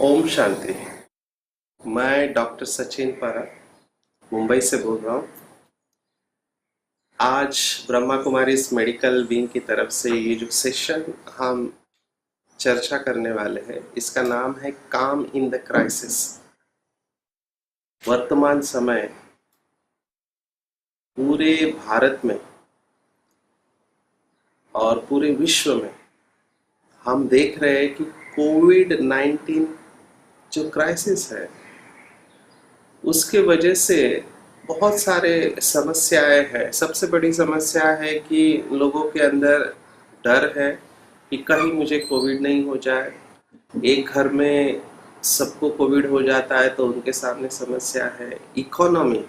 ओम शांति। मैं डॉक्टर सचिन पारा मुंबई से बोल रहा हूँ। आज ब्रह्मा कुमारी इस मेडिकल विंग की तरफ से ये जो सेशन हम चर्चा करने वाले हैं, इसका नाम है काम इन द क्राइसिस। वर्तमान समय पूरे भारत में और पूरे विश्व में हम देख रहे हैं कि कोविड-19 जो क्राइसिस है उसके वजह से बहुत सारे समस्याएं हैं। सबसे बड़ी समस्या है कि लोगों के अंदर डर है कि कहीं मुझे कोविड नहीं हो जाए। एक घर में सबको कोविड हो जाता है तो उनके सामने समस्या है। इकोनॉमी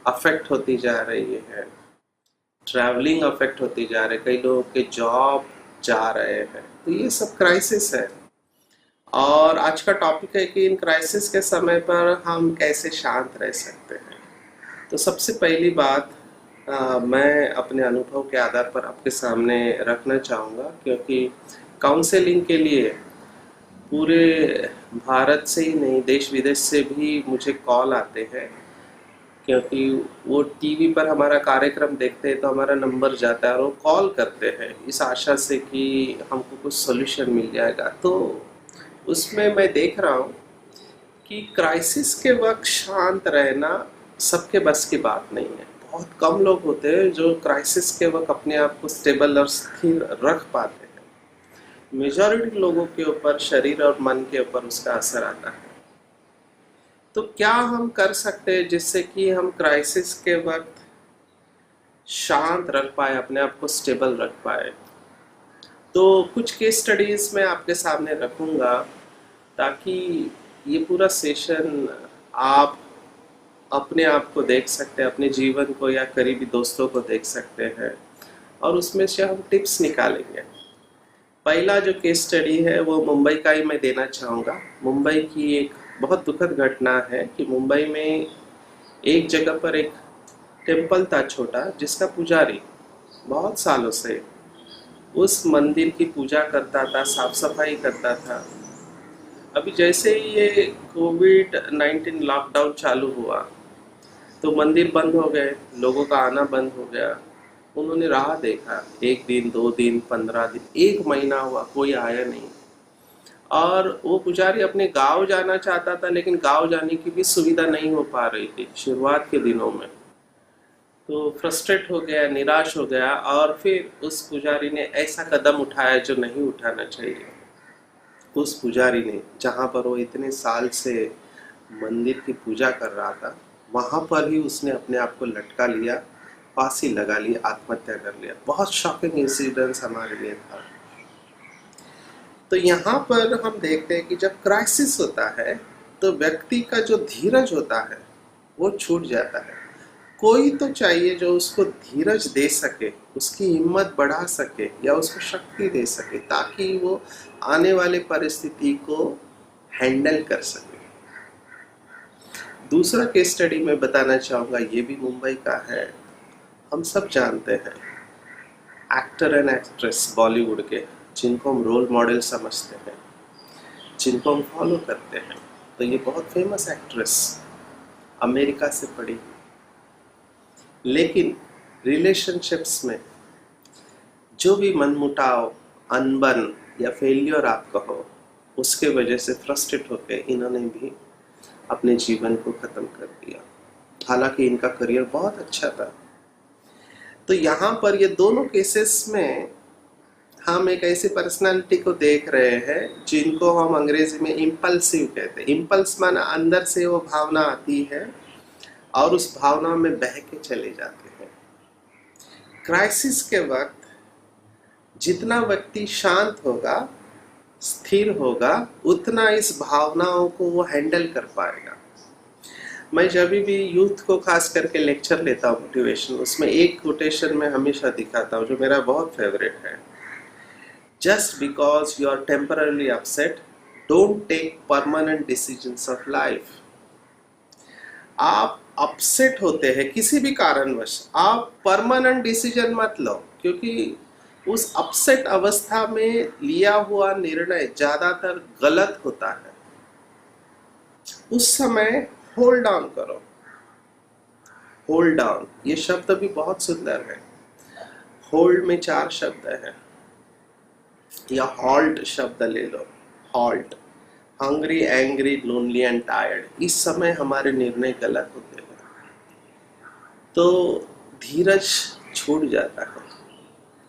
अफेक्ट होती जा रही है, ट्रैवलिंग अफेक्ट होती जा रही है, कई लोगों के जॉब जा रहे हैं। तो ये सब क्राइसिस है और आज का टॉपिक है कि इन क्राइसिस के समय पर हम कैसे शांत रह सकते हैं। तो सबसे पहली बात मैं अपने अनुभव के आधार पर आपके सामने रखना चाहूँगा, क्योंकि काउंसलिंग के लिए पूरे भारत से ही नहीं देश विदेश से भी मुझे कॉल आते हैं, क्योंकि वो टीवी पर हमारा कार्यक्रम देखते हैं तो हमारा नंबर जाता है और वो कॉल करते हैं इस आशा से कि हमको कुछ सोल्यूशन मिल जाएगा। तो उसमें मैं देख रहा हूँ कि क्राइसिस के वक्त शांत रहना सबके बस की बात नहीं है। बहुत कम लोग होते हैं जो क्राइसिस के वक्त अपने आप को स्टेबल और स्थिर रख पाते हैं। मेजॉरिटी लोगों के ऊपर शरीर और मन के ऊपर उसका असर आता है। तो क्या हम कर सकते हैं जिससे कि हम क्राइसिस के वक्त शांत रख पाए, अपने आप को स्टेबल रख पाए? तो कुछ केस स्टडीज मैं आपके सामने रखूंगा ताकि ये पूरा सेशन आप अपने आप को देख सकते हैं, अपने जीवन को या करीबी दोस्तों को देख सकते हैं और उसमें से हम टिप्स निकालेंगे। पहला जो केस स्टडी है वो मुंबई का ही मैं देना चाहूँगा। मुंबई की एक बहुत दुखद घटना है कि मुंबई में एक जगह पर एक टेम्पल था छोटा, जिसका पुजारी बहुत सालों से उस मंदिर की पूजा करता था, साफ सफाई करता था। अभी जैसे ही ये कोविड-19 लॉकडाउन चालू हुआ तो मंदिर बंद हो गए, लोगों का आना बंद हो गया। उन्होंने राह देखा, एक दिन, 2 दिन, 15 दिन, 1 महीना हुआ, कोई आया नहीं। और वो पुजारी अपने गांव जाना चाहता था, लेकिन गांव जाने की भी सुविधा नहीं हो पा रही थी शुरुआत के दिनों में। तो फ्रस्ट्रेट हो गया, निराश हो गया और फिर उस पुजारी ने ऐसा कदम उठाया जो नहीं उठाना चाहिए। उस पुजारी ने, जहाँ पर वो इतने साल से मंदिर की पूजा कर रहा था, वहाँ पर ही उसने अपने आप को लटका लिया, फांसी लगा ली, आत्महत्या कर लिया। बहुत शॉकिंग इंसिडेंस हमारे लिए था। तो यहाँ पर हम देखते हैं कि जब क्राइसिस होता है तो व्यक्ति का जो धीरज होता है वो छूट जाता है। कोई तो चाहिए जो उसको धीरज दे सके, उसकी हिम्मत बढ़ा सके या उसको शक्ति दे सके, ताकि वो आने वाले परिस्थिति को हैंडल कर सके। दूसरा केस स्टडी मैं बताना चाहूँगा, ये भी मुंबई का है। हम सब जानते हैं एक्टर एंड एक्ट्रेस बॉलीवुड के, जिनको हम रोल मॉडल समझते हैं, जिनको हम फॉलो करते हैं। तो ये बहुत फेमस एक्ट्रेस अमेरिका से पढ़ी, लेकिन रिलेशनशिप्स में जो भी मनमुटाव, अनबन या फेलियर आप कहो, उसके वजह से फ्रस्ट्रेट होकर इन्होंने भी अपने जीवन को ख़त्म कर दिया। हालांकि इनका करियर बहुत अच्छा था। तो यहाँ पर ये दोनों केसेस में हम एक ऐसी पर्सनालिटी को देख रहे हैं जिनको हम अंग्रेजी में इम्पल्सिव कहते हैं। इम्पल्स माना अंदर से वो भावना आती है और उस भावना में बह के चले जाते हैं। क्राइसिस के वक्त जितना व्यक्ति शांत होगा, स्थिर होगा, उतना इस भावनाओं को वो हैंडल कर पाएगा। मैं जब भी यूथ को खास करके लेक्चर लेता हूँ मोटिवेशन, उसमें एक कोटेशन मैं हमेशा दिखाता हूँ जो मेरा बहुत फेवरेट है। Just because you are temporarily upset, don't take permanent decisions of life. आप अपसेट होते हैं किसी भी कारणवश, आप परमानेंट डिसीजन मत लो, क्योंकि उस अपसेट अवस्था में लिया हुआ निर्णय ज़्यादातर गलत होता है। उस समय होल्ड ऑन करो। होल्ड ऑन ये शब्द भी बहुत सुंदर है। होल्ड में 4 शब्द हैं, या हॉल्ट शब्द ले लो। Halt, hungry, angry, lonely and tired. इस समय हमारे निर्णय गलत होते हैं तो धीरज छूट जाता है।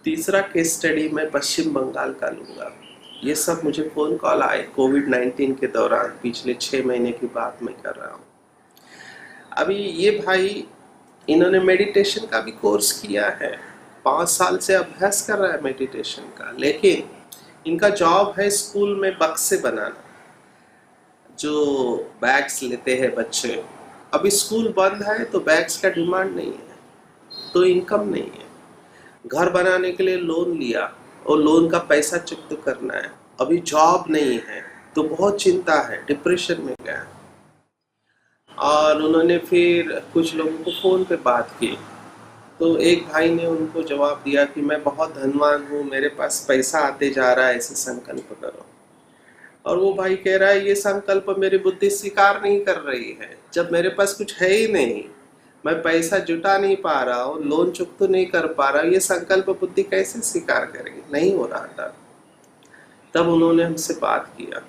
तीसरा केस स्टडी मैं पश्चिम बंगाल का लूंगा। ये सब मुझे फ़ोन कॉल आए कोविड-19 के दौरान, पिछले 6 महीने की बात मैं कर रहा हूँ। अभी ये भाई, इन्होंने मेडिटेशन का भी कोर्स किया है, 5 साल से अभ्यास कर रहा है मेडिटेशन का, लेकिन इनका जॉब है स्कूल में बक्से बनाना, जो बैग्स लेते हैं बच्चे। अभी स्कूल बंद है तो बैग्स का डिमांड नहीं है, तो इनकम नहीं है। घर बनाने के लिए लोन लिया और लोन का पैसा चुकता करना है। अभी जॉब नहीं है तो बहुत चिंता है, डिप्रेशन में गया। और उन्होंने फिर कुछ लोगों को फ़ोन पे बात की, तो एक भाई ने उनको जवाब दिया कि मैं बहुत धनवान हूँ, मेरे पास पैसा आते जा रहा है, ऐसे संकल्प करो। और वो भाई कह रहा है ये संकल्प मेरी बुद्धि स्वीकार नहीं कर रही है, जब मेरे पास कुछ है ही नहीं, मैं पैसा जुटा नहीं पा रहा हूँ, लोन चुकता नहीं कर पा रहा, ये संकल्प बुद्धि कैसे स्वीकार करेगी, नहीं हो रहा था। तब उन्होंने हमसे बात किया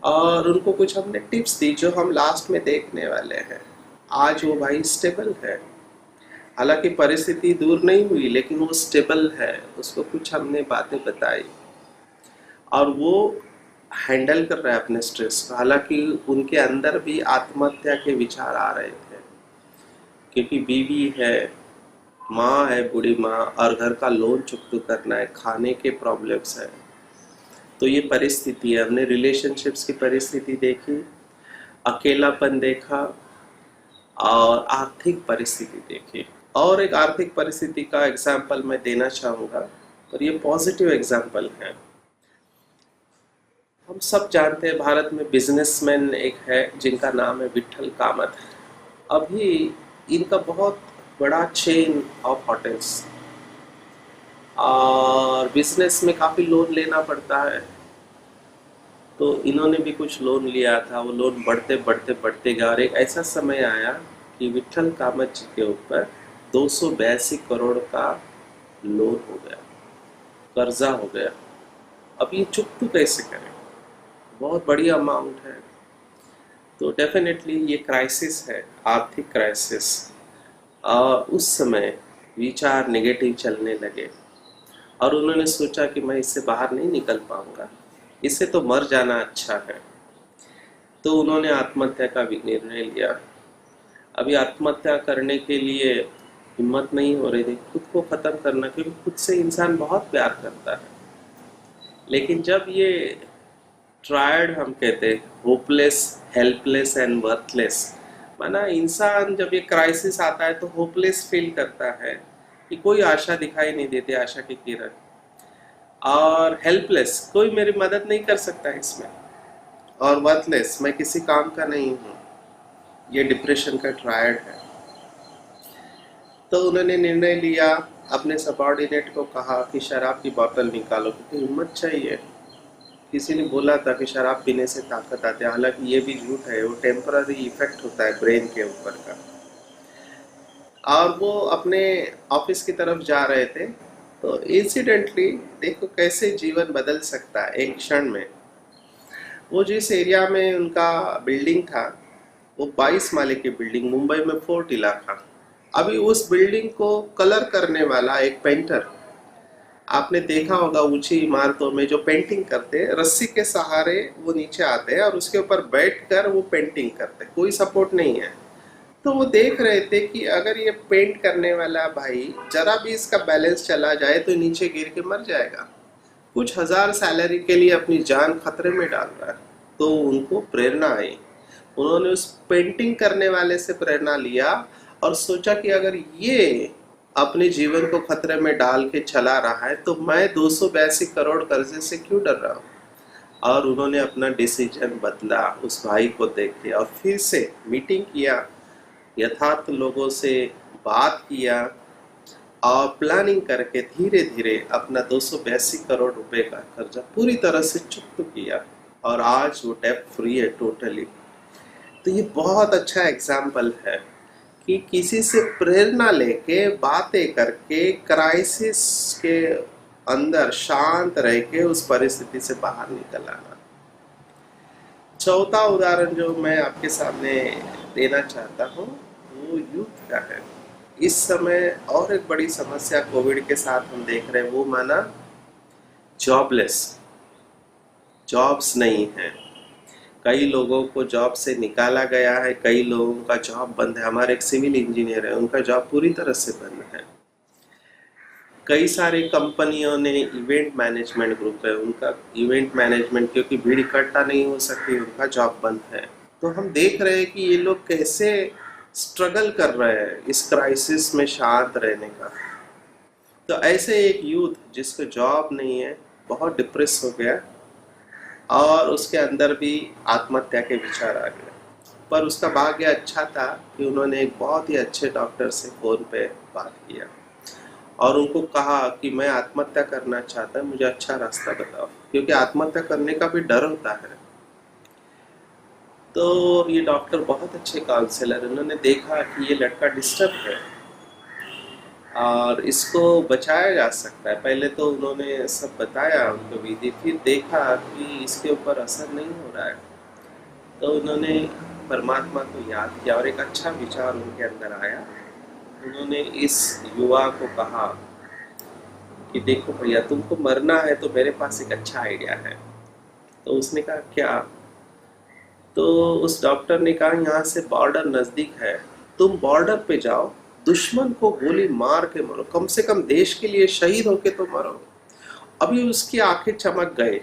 और उनको कुछ हमने टिप्स दी जो हम लास्ट में देखने वाले हैं। आज वो भाई स्टेबल है, हालांकि परिस्थिति दूर नहीं हुई लेकिन वो स्टेबल है। उसको कुछ हमने बातें बताई और वो हैंडल कर रहा है अपने स्ट्रेस को। हालांकि उनके अंदर भी आत्महत्या के विचार आ रहे थे, क्योंकि बीवी है, माँ है, बूढ़ी माँ, और घर का लोन चुकता करना है, खाने के प्रॉब्लम्स है। तो ये परिस्थिति है। हमने रिलेशनशिप्स की परिस्थिति देखी, अकेलापन देखा और आर्थिक परिस्थिति देखी। और एक आर्थिक परिस्थिति का एग्जाम्पल मैं देना चाहूँगा, और ये पॉजिटिव एग्जाम्पल है। हम सब जानते हैं भारत में बिजनेसमैन एक है जिनका नाम है विट्ठल कामत। अभी इनका बहुत बड़ा चेन ऑफ होटल्स, और बिजनेस में काफ़ी लोन लेना पड़ता है। तो इन्होंने भी कुछ लोन लिया था, वो लोन बढ़ते बढ़ते बढ़ते गया और एक ऐसा समय आया कि विट्ठल कामत जी के ऊपर 282 करोड़ का लोन हो गया, कर्जा हो गया। अब ये चुकता कैसे करें, बहुत बड़ी अमाउंट है। तो डेफिनेटली ये क्राइसिस है, आर्थिक क्राइसिस। और उस समय विचार नेगेटिव चलने लगे और उन्होंने सोचा कि मैं इससे बाहर नहीं निकल पाऊंगा, इससे तो मर जाना अच्छा है। तो उन्होंने आत्महत्या का भी निर्णय लिया। अभी आत्महत्या करने के लिए हिम्मत नहीं हो रही थी, खुद को ख़त्म करना, क्योंकि खुद से इंसान बहुत प्यार करता है। लेकिन जब ये ट्रायड हम कहते हैं, होपलेस, हेल्पलेस एंड वर्थलेस, माना इंसान जब ये क्राइसिस आता है तो होपलेस फील करता है कि कोई आशा दिखाई नहीं देती, आशा की किरण, और हेल्पलेस, कोई मेरी मदद नहीं कर सकता इसमें, और वर्थलेस, मैं किसी काम का नहीं हूँ। ये डिप्रेशन का ट्रायड है। तो उन्होंने निर्णय लिया, अपने सबऑर्डिनेट को कहा कि शराब की बोतल निकालो, क्योंकि हिम्मत चाहिए। किसी ने बोला था कि शराब पीने से ताकत आती है, हालांकि ये भी झूठ है, वो टेम्पररी इफेक्ट होता है ब्रेन के ऊपर का। और वो अपने ऑफिस की तरफ जा रहे थे तो इंसिडेंटली देखो कैसे जीवन बदल सकता है एक क्षण में। वो जिस एरिया में उनका बिल्डिंग था वो 22 माले की बिल्डिंग, मुंबई में फोर्ट इलाका। अभी उस बिल्डिंग को कलर करने वाला एक पेंटर, आपने देखा होगा ऊंची इमारतों में जो पेंटिंग करते हैं, रस्सी के सहारे वो नीचे आते हैं और उसके ऊपर बैठकर वो पेंटिंग करते हैं, कोई सपोर्ट नहीं है। तो वो देख रहे थे कि अगर ये पेंट करने वाला भाई जरा भी इसका बैलेंस चला जाए तो नीचे गिर के मर जाएगा, कुछ हजार सैलरी के लिए अपनी जान खतरे में डाल रहा है। तो उनको प्रेरणा आई, उन्होंने उस पेंटिंग करने वाले से प्रेरणा लिया और सोचा कि अगर ये अपने जीवन को खतरे में डाल के चला रहा है तो मैं 282 करोड़ कर्जे से क्यों डर रहा हूँ। और उन्होंने अपना डिसीजन बदला उस भाई को देख के, और फिर से मीटिंग किया, यथार्थ लोगों से बात किया और प्लानिंग करके धीरे धीरे अपना 282 करोड़ रुपए का कर्जा पूरी तरह से चुकता किया और आज वो डेब्ट फ्री है टोटली। तो ये बहुत अच्छा एग्जाम्पल है कि किसी से प्रेरणा लेके बातें करके क्राइसिस के अंदर शांत रह के उस परिस्थिति से बाहर निकल आना। चौथा उदाहरण जो मैं आपके सामने देना चाहता हूँ वो यूथ का है। इस समय और एक बड़ी समस्या कोविड के साथ हम देख रहे हैं, वो माना जॉबलेस, जॉब्स नहीं है। कई लोगों को जॉब से निकाला गया है, कई लोगों का जॉब बंद है। हमारे एक सिविल इंजीनियर है, उनका जॉब पूरी तरह से बंद है। कई सारी कंपनियों ने इवेंट मैनेजमेंट ग्रुप है, उनका इवेंट मैनेजमेंट, क्योंकि भीड़ इकट्ठा नहीं हो सकती, उनका जॉब बंद है। तो हम देख रहे हैं कि ये लोग कैसे स्ट्रगल कर रहे हैं इस क्राइसिस में शांत रहने का। तो ऐसे एक यूथ जिसको जॉब नहीं है बहुत डिप्रेस हो गया और उसके अंदर भी आत्महत्या के विचार आ गए। पर उसका भाग्य अच्छा था कि उन्होंने एक बहुत ही अच्छे डॉक्टर से फ़ोन पे बात किया और उनको कहा कि मैं आत्महत्या करना चाहता हूँ, मुझे अच्छा रास्ता बताओ, क्योंकि आत्महत्या करने का भी डर होता है। तो ये डॉक्टर बहुत अच्छे काउंसलर, उन्होंने देखा कि ये लड़का डिस्टर्ब है और इसको बचाया जा सकता है। पहले तो उन्होंने सब बताया उनको विधि, फिर देखा कि इसके ऊपर असर नहीं हो रहा है, तो उन्होंने परमात्मा को याद किया और एक अच्छा विचार उनके अंदर आया। उन्होंने इस युवा को कहा कि देखो भैया, तुमको मरना है तो मेरे पास एक अच्छा आइडिया है। तो उसने कहा क्या? तो उस डॉक्टर ने कहा यहाँ से बॉर्डर नज़दीक है, तुम बॉर्डर पे जाओ, दुश्मन को गोली मार के मरो, कम से कम देश के लिए शहीद होके तो मरो। अभी उसकी आंखें चमक गए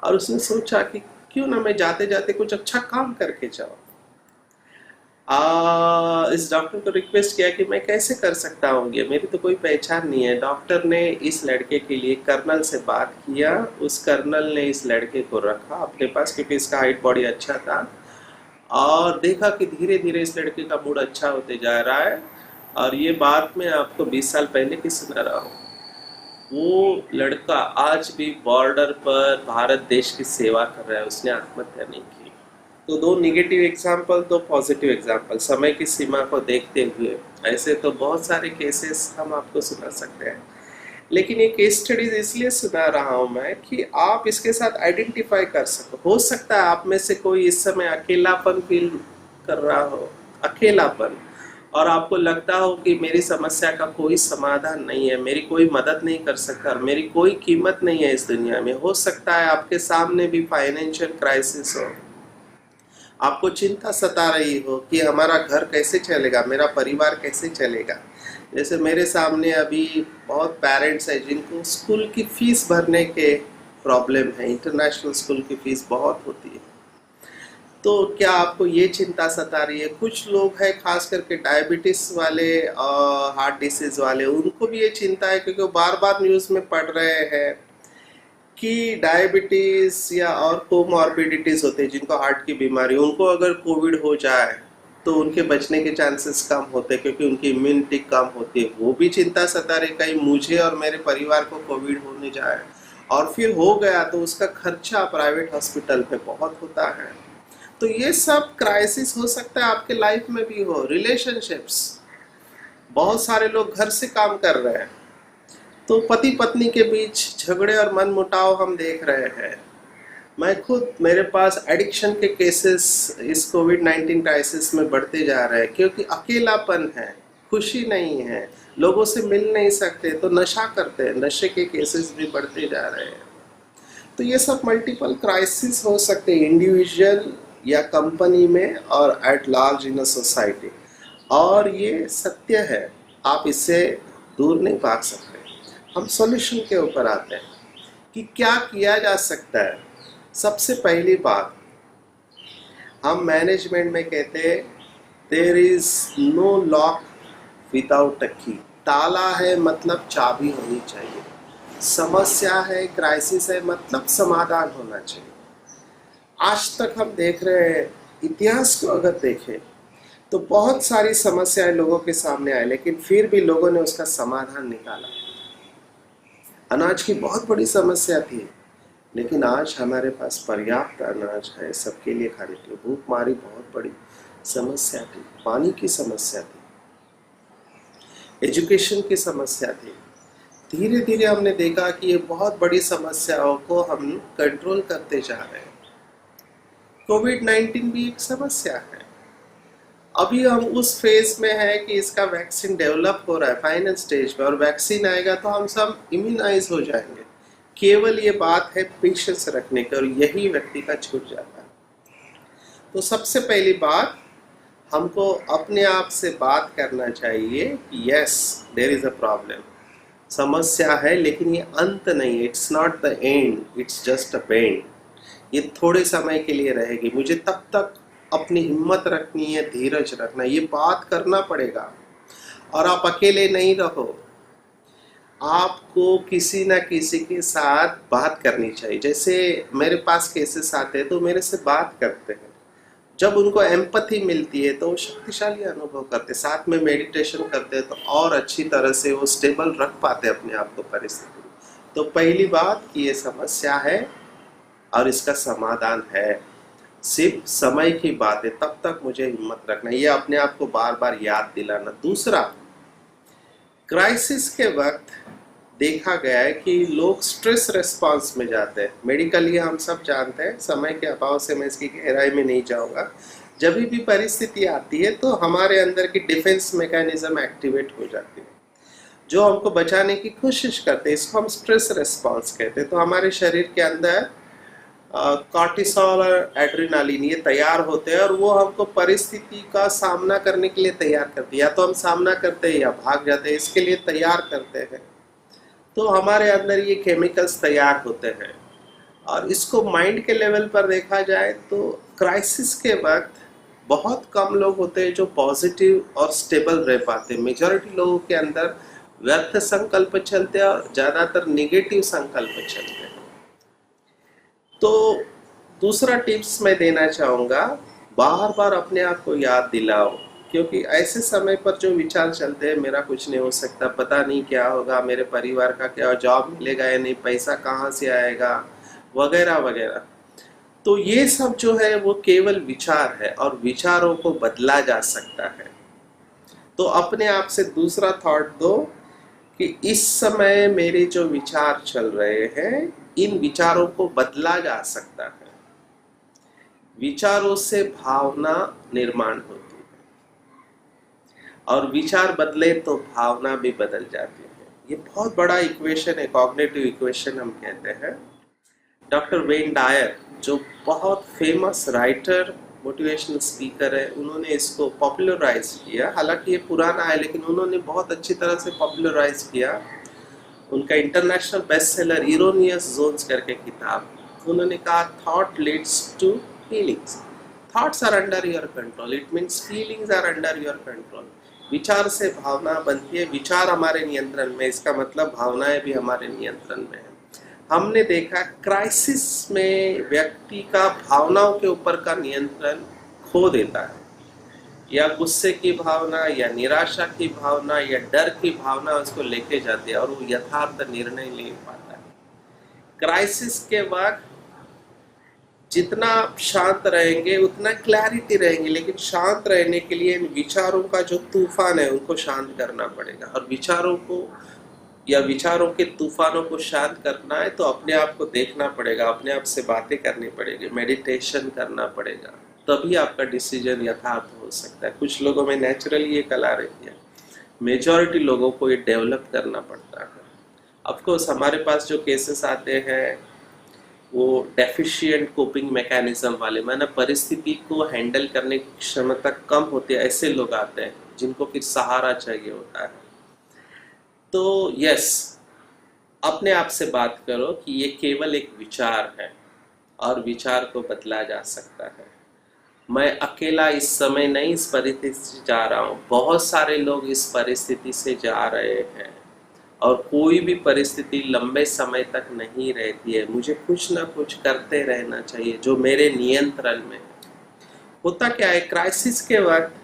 और उसने सोचा कि क्यों ना मैं जाते जाते कुछ अच्छा काम करके जाऊँ। इस डॉक्टर को रिक्वेस्ट किया कि मैं कैसे कर सकता हूँ, ये मेरी तो कोई पहचान नहीं है। डॉक्टर ने इस लड़के के लिए कर्नल से बात किया, उस कर्नल ने इस लड़के को रखा अपने पास क्योंकि इसका हाइट बॉडी अच्छा था, और देखा कि धीरे धीरे इस लड़के का मूड अच्छा होते जा रहा है। और ये बात मैं आपको 20 साल पहले की सुना रहा हूँ। वो लड़का आज भी बॉर्डर पर भारत देश की सेवा कर रहा है, उसने आत्महत्या नहीं की। तो दो निगेटिव एग्जाम्पल, दो पॉजिटिव एग्जाम्पल समय की सीमा को देखते हुए। ऐसे तो बहुत सारे केसेस हम आपको सुना सकते हैं, लेकिन ये केस स्टडीज इसलिए सुना रहा हूँ मैं कि आप इसके साथ आइडेंटिफाई कर सको। हो सकता है आप में से कोई इस समय अकेलापन फील कर रहा हो, अकेलापन, और आपको लगता हो कि मेरी समस्या का कोई समाधान नहीं है, मेरी कोई मदद नहीं कर सकता, मेरी कोई कीमत नहीं है इस दुनिया में। हो सकता है आपके सामने भी फाइनेंशियल क्राइसिस हो, आपको चिंता सता रही हो कि हमारा घर कैसे चलेगा, मेरा परिवार कैसे चलेगा। जैसे मेरे सामने अभी बहुत पेरेंट्स हैं जिनको स्कूल की फीस भरने के प्रॉब्लम है, इंटरनेशनल स्कूल की फीस बहुत होती है। तो क्या आपको ये चिंता सता रही है? कुछ लोग हैं खास करके डायबिटीज वाले और हार्ट डिसीज वाले, उनको भी ये चिंता है क्योंकि वो बार बार न्यूज़ में पढ़ रहे हैं कि डायबिटीज या और कोमॉर्बिडिटीज होते हैं जिनको हार्ट की बीमारी, उनको अगर कोविड हो जाए तो उनके बचने के चांसेस कम होते हैं क्योंकि उनकी इम्यूनिटी कम होती है। वो भी चिंता सता रही कहीं मुझे और मेरे परिवार को कोविड होने जाए, और फिर हो गया तो उसका खर्चा प्राइवेट हॉस्पिटल में बहुत होता है। तो ये सब क्राइसिस हो सकता है आपके लाइफ में भी हो। रिलेशनशिप्स, बहुत सारे लोग घर से काम कर रहे हैं तो पति पत्नी के बीच झगड़े और मनमुटाव हम देख रहे हैं। मैं खुद, मेरे पास एडिक्शन के केसेस इस कोविड-19 क्राइसिस में बढ़ते जा रहे हैं क्योंकि अकेलापन है, खुशी नहीं है, लोगों से मिल नहीं सकते तो नशा करते हैं, नशे के केसेस भी बढ़ते जा रहे हैं। तो ये सब मल्टीपल क्राइसिस हो सकते हैं इंडिविजुअल या कंपनी में और at large in a society, और ये सत्य है, आप इससे दूर नहीं भाग सकते। हम सॉल्यूशन के ऊपर आते हैं कि क्या किया जा सकता है। सबसे पहली बात, हम मैनेजमेंट में कहते हैं there is no lock without a key. ताला है मतलब चाबी होनी चाहिए, समस्या है, क्राइसिस है मतलब समाधान होना चाहिए। आज तक हम देख रहे हैं, इतिहास को अगर देखें तो बहुत सारी समस्याएं लोगों के सामने आई, लेकिन फिर भी लोगों ने उसका समाधान निकाला। अनाज की बहुत बड़ी समस्या थी, लेकिन आज हमारे पास पर्याप्त अनाज है सबके लिए खाने के लिए। भूखमरी बहुत बड़ी समस्या थी, पानी की समस्या थी, एजुकेशन की समस्या थी। धीरे धीरे हमने देखा कि ये बहुत बड़ी समस्याओं को हम कंट्रोल करते जा रहे हैं। कोविड-19 भी एक समस्या है। अभी हम उस फेज में है कि इसका वैक्सीन डेवलप हो रहा है फाइनल स्टेज पे, और वैक्सीन आएगा तो हम सब इम्यूनाइज हो जाएंगे। केवल ये बात है पेशेंस रखने की, और यही व्यक्ति का छूट जाता है। तो सबसे पहली बात, हमको अपने आप से बात करना चाहिए कि yes there is a problem, समस्या है लेकिन ये अंत नहीं है। It's not the end, it's just a bend. ये थोड़े समय के लिए रहेगी, मुझे तब तक अपनी हिम्मत रखनी है, धीरज रखना, ये बात करना पड़ेगा। और आप अकेले नहीं रहो, आपको किसी ना किसी के साथ बात करनी चाहिए। जैसे मेरे पास केसेस आते हैं तो मेरे से बात करते हैं, जब उनको एम्पैथी मिलती है तो वो शक्तिशाली अनुभव करते, साथ में मेडिटेशन करते हैं तो और अच्छी तरह से वो स्टेबल रख पाते अपने आप को परिस्थिति में। तो पहली बात कि ये समस्या है और इसका समाधान है, सिर्फ समय की बात है, तब तक मुझे हिम्मत रखना, ये अपने आप को बार बार याद दिलाना। दूसरा, क्राइसिस के वक्त देखा गया है कि लोग स्ट्रेस रिस्पांस में जाते हैं। मेडिकली हम सब जानते हैं, समय के अभाव से मैं इसकी गहराई में नहीं जाऊंगा। जब भी परिस्थिति आती है तो हमारे अंदर की डिफेंस मैकेनिज्म एक्टिवेट हो जाती है, जो हमको बचाने की कोशिश करते हैं। इसको हम स्ट्रेस रिस्पांस कहते हैं। तो हमारे शरीर के अंदर कॉर्टिसोल और एड्रेनालिन ये तैयार होते हैं, और वो हमको परिस्थिति का सामना करने के लिए तैयार करती है। या तो हम सामना करते हैं या भाग जाते हैं, इसके लिए तैयार करते हैं। तो हमारे अंदर ये केमिकल्स तैयार होते हैं। और इसको माइंड के लेवल पर देखा जाए तो क्राइसिस के वक्त बहुत कम लोग होते हैं जो पॉजिटिव और स्टेबल रह पाते हैं। मेजॉरिटी लोगों के अंदर व्यर्थ संकल्प चलते हैं और ज़्यादातर निगेटिव संकल्प चलते हैं। तो दूसरा टिप्स मैं देना चाहूँगा, बार बार अपने आप को याद दिलाओ, क्योंकि ऐसे समय पर जो विचार चलते हैं, मेरा कुछ नहीं हो सकता, पता नहीं क्या होगा, मेरे परिवार का क्या, जॉब मिलेगा या नहीं, पैसा कहाँ से आएगा, वगैरह वगैरह। तो ये सब जो है वो केवल विचार है, और विचारों को बदला जा सकता है। तो अपने आप से दूसरा थॉट दो कि इस समय मेरे जो विचार चल रहे हैं, इन विचारों को बदला जा सकता है। विचारों से भावना निर्माण होती है, और विचार बदले तो भावना भी बदल जाती है। ये बहुत बड़ा इक्वेशन है, कॉग्निटिव इक्वेशन हम कहते हैं। डॉक्टर वेन डायर, जो बहुत फेमस राइटर, मोटिवेशनल स्पीकर है, उन्होंने इसको पॉपुलराइज किया। हालांकि ये पुराना है, लेकिन उन्होंने बहुत अच्छी तरह से पॉपुलराइज किया। उनका international best seller erroneous zones करके किताब, उन्होंने कहा thought leads to feelings, thoughts are under your control, it means feelings are under your control. विचार से भावना बनती है, विचार हमारे नियंत्रण में, इसका मतलब भावनाएं भी हमारे नियंत्रण में है। हमने देखा क्राइसिस में व्यक्ति का भावनाओं के ऊपर का नियंत्रण खो देता है, या गुस्से की भावना, या निराशा की भावना, या डर की भावना उसको लेके जाती है, और वो यथार्थ निर्णय ले पाता है। क्राइसिस के वक्त जितना शांत रहेंगे उतना क्लैरिटी रहेंगे, लेकिन शांत रहने के लिए इन विचारों का जो तूफान है उनको शांत करना पड़ेगा। और विचारों को या विचारों के तूफानों को शांत करना है तो अपने आप को देखना पड़ेगा, अपने आप से बातें करनी पड़ेगी, मेडिटेशन करना पड़ेगा, तभी आपका डिसीजन यथार्थ हो सकता है। कुछ लोगों में नेचुरली ये कला रहती है, मेजॉरिटी लोगों को ये डेवलप करना पड़ता है। ऑफकोर्स हमारे पास जो केसेस आते हैं वो डेफिशिएंट कोपिंग मैकेनिज्म वाले, माना परिस्थिति को हैंडल करने की क्षमता कम होती है, ऐसे लोग आते हैं जिनको फिर सहारा चाहिए होता है। तो यस, अपने आप से बात करो कि ये केवल एक विचार है और विचार को बदला जा सकता है। मैं अकेला इस समय नहीं इस परिस्थिति से जा रहा हूँ, बहुत सारे लोग इस परिस्थिति से जा रहे हैं, और कोई भी परिस्थिति लंबे समय तक नहीं रहती है। मुझे कुछ ना कुछ करते रहना चाहिए जो मेरे नियंत्रण में है। होता क्या है, क्राइसिस के वक्त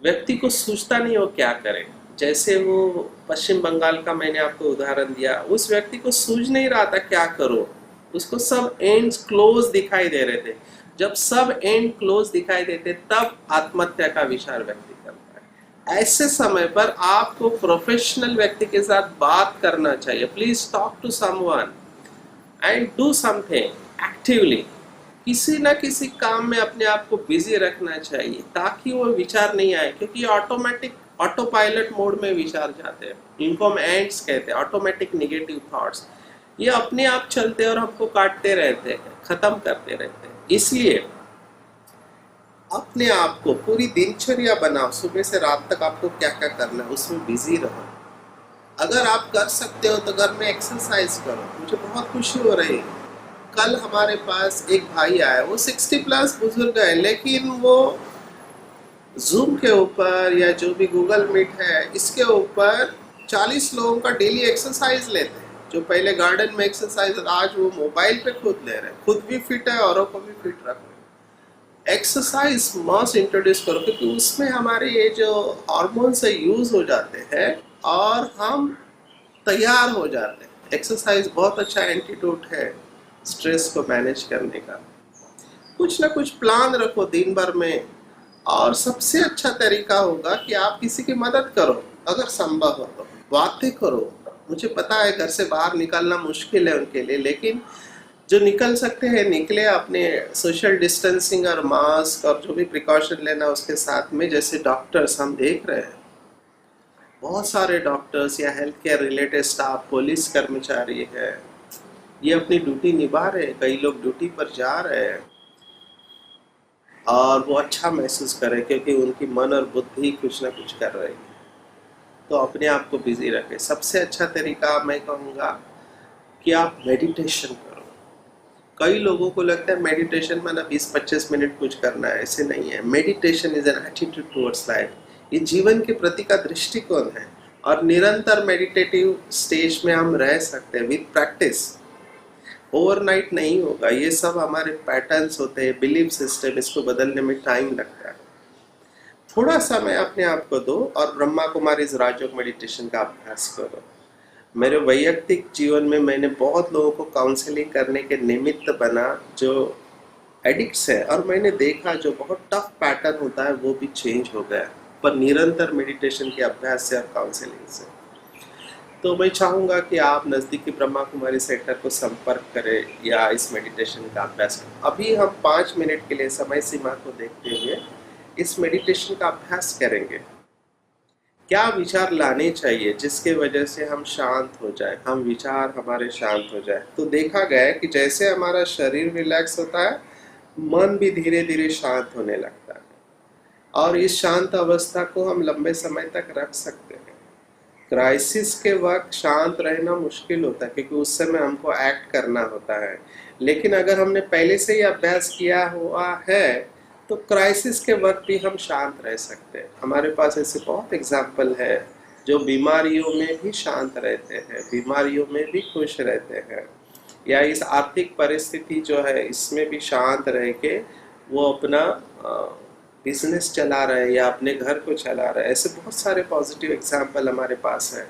व्यक्ति को सोचता नहीं हो क्या करे। जैसे वो पश्चिम बंगाल का मैंने आपको उदाहरण दिया, उस व्यक्ति को सूझ नहीं रहा था क्या करो, उसको सब एंड्स क्लोज दिखाई दे रहे थे। जब सब एंड क्लोज दिखाई देते तब आत्महत्या का विचार व्यक्ति करता है। ऐसे समय पर आपको प्रोफेशनल व्यक्ति के साथ बात करना चाहिए। Please talk to someone and do something actively. किसी ना किसी काम में अपने आप को बिजी रखना चाहिए ताकि वो विचार नहीं आए, क्योंकि ऑटोमेटिक ऑटो पायलट मोड में विचार जाते हैं। इनको हम एंड्स कहते हैं, ऑटोमेटिक नेगेटिव थॉट्स। ये अपने आप चलते हैं और हमको काटते रहते हैं, खत्म करते रहते हैं। इसलिए अपने आप को पूरी दिनचर्या बनाओ, सुबह से रात तक आपको क्या क्या करना है उसमें बिजी रहो। अगर आप कर सकते हो तो घर में एक्सरसाइज करो। मुझे बहुत खुशी हो रही है, कल हमारे पास एक भाई आया, वो 60 प्लस बुजुर्ग है, लेकिन वो जूम के ऊपर या जो भी गूगल मीट है इसके ऊपर 40 लोगों का डेली एक्सरसाइज लेते हैं। जो पहले गार्डन में एक्सरसाइज, आज वो मोबाइल पे खुद ले रहे हैं। खुद भी फिट है, औरों को भी फिट रख रहे हैं। एक्सरसाइज मस्ट इंट्रोड्यूस करो, क्योंकि उसमें हमारे ये जो हार्मोन्स है यूज हो जाते हैं और हम तैयार हो जाते हैं। एक्सरसाइज बहुत अच्छा एंटीडोट है स्ट्रेस को मैनेज करने का। कुछ ना कुछ प्लान रखो दिन भर में, और सबसे अच्छा तरीका होगा कि आप किसी की मदद करो, अगर संभव हो तो बातें करो। मुझे पता है घर से बाहर निकलना मुश्किल है उनके लिए, लेकिन जो निकल सकते हैं निकले, अपने सोशल डिस्टेंसिंग और मास्क और जो भी प्रिकॉशन लेना उसके साथ में। जैसे डॉक्टर्स हम देख रहे हैं, बहुत सारे डॉक्टर्स या health care related staff, police कर्मचारी है, ये अपनी ड्यूटी निभा रहे हैं। कई लोग ड्यूटी पर जा रहे हैं और वो अच्छा महसूस करें क्योंकि उनकी मन और बुद्धि कुछ ना कुछ कर रही है। तो अपने आप को बिजी रखें। सबसे अच्छा तरीका मैं कहूँगा कि आप मेडिटेशन करो। कई लोगों को लगता है मेडिटेशन माना 20-25 मिनट कुछ करना है, ऐसे नहीं है। Meditation is an attitude towards life. ये जीवन के प्रति का दृष्टिकोण है, और निरंतर मेडिटेटिव स्टेज में हम रह सकते हैं विद प्रैक्टिस। ओवरनाइट नहीं होगा, ये सब हमारे पैटर्न्स होते हैं, बिलीफ सिस्टम, इसको बदलने में टाइम लगता है। थोड़ा समय अपने आप को दो और ब्रह्मा कुमारीज राजयोग मेडिटेशन का अभ्यास करो। मेरे वैयक्तिक जीवन में मैंने बहुत लोगों को काउंसलिंग करने के निमित्त बना जो एडिक्ट्स है, और मैंने देखा जो बहुत टफ पैटर्न होता है वो भी चेंज हो गया, पर निरंतर मेडिटेशन के अभ्यास से और काउंसलिंग से। तो मैं चाहूँगा कि आप नज़दीकी ब्रह्मा कुमारी सेंटर को संपर्क करें या इस मेडिटेशन का अभ्यास करें। अभी हम 5 मिनट के लिए समय सीमा को देखते हुए इस मेडिटेशन का अभ्यास करेंगे। क्या विचार लाने चाहिए जिसके वजह से हम शांत हो जाए, हम विचार हमारे शांत हो जाए। तो देखा गया है कि जैसे हमारा शरीर रिलैक्स होता है, मन भी धीरे धीरे शांत होने लगता है, और इस शांत अवस्था को हम लंबे समय तक रख सकते हैं। क्राइसिस के वक्त शांत रहना मुश्किल होता है क्योंकि उस समय हमको एक्ट करना होता है, लेकिन अगर हमने पहले से ही अभ्यास किया हुआ है तो क्राइसिस के वक्त भी हम शांत रह सकते हैं। हमारे पास ऐसे बहुत एग्जाम्पल है जो बीमारियों में भी शांत रहते हैं, बीमारियों में भी खुश रहते हैं, या इस आर्थिक परिस्थिति जो है इसमें भी शांत रह के वो अपना बिजनेस चला रहे हैं या अपने घर को चला रहे हैं। ऐसे बहुत सारे पॉजिटिव एग्जाम्पल हमारे पास है।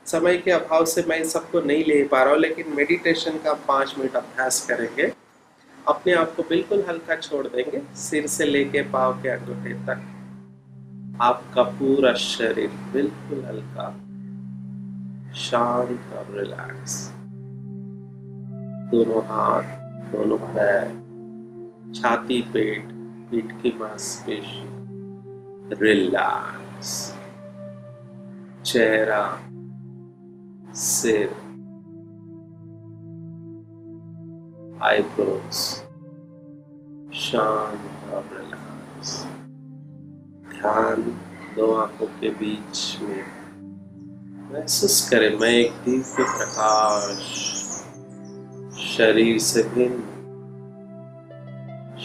समय के अभाव से मैं इन सबको नहीं ले पा रहा हूँ, लेकिन मेडिटेशन का 5 मिनट अभ्यास करेंगे। अपने आप को बिल्कुल हल्का छोड़ देंगे, सिर से लेके पाँव के अंगूठे तक आपका पूरा शरीर बिल्कुल हल्का, शांत और रिलैक्स। दोनों हाथ, दोनों पैर, छाती, पेट, पीठ की मांसपेशी रिलैक्स, चेहरा, सिर, आईब्रोज शांत और रिलैक्स। ध्यान दो आंखों के बीच में महसूस करें, मैं एक दिव्य प्रकाश शरीर से भिन्न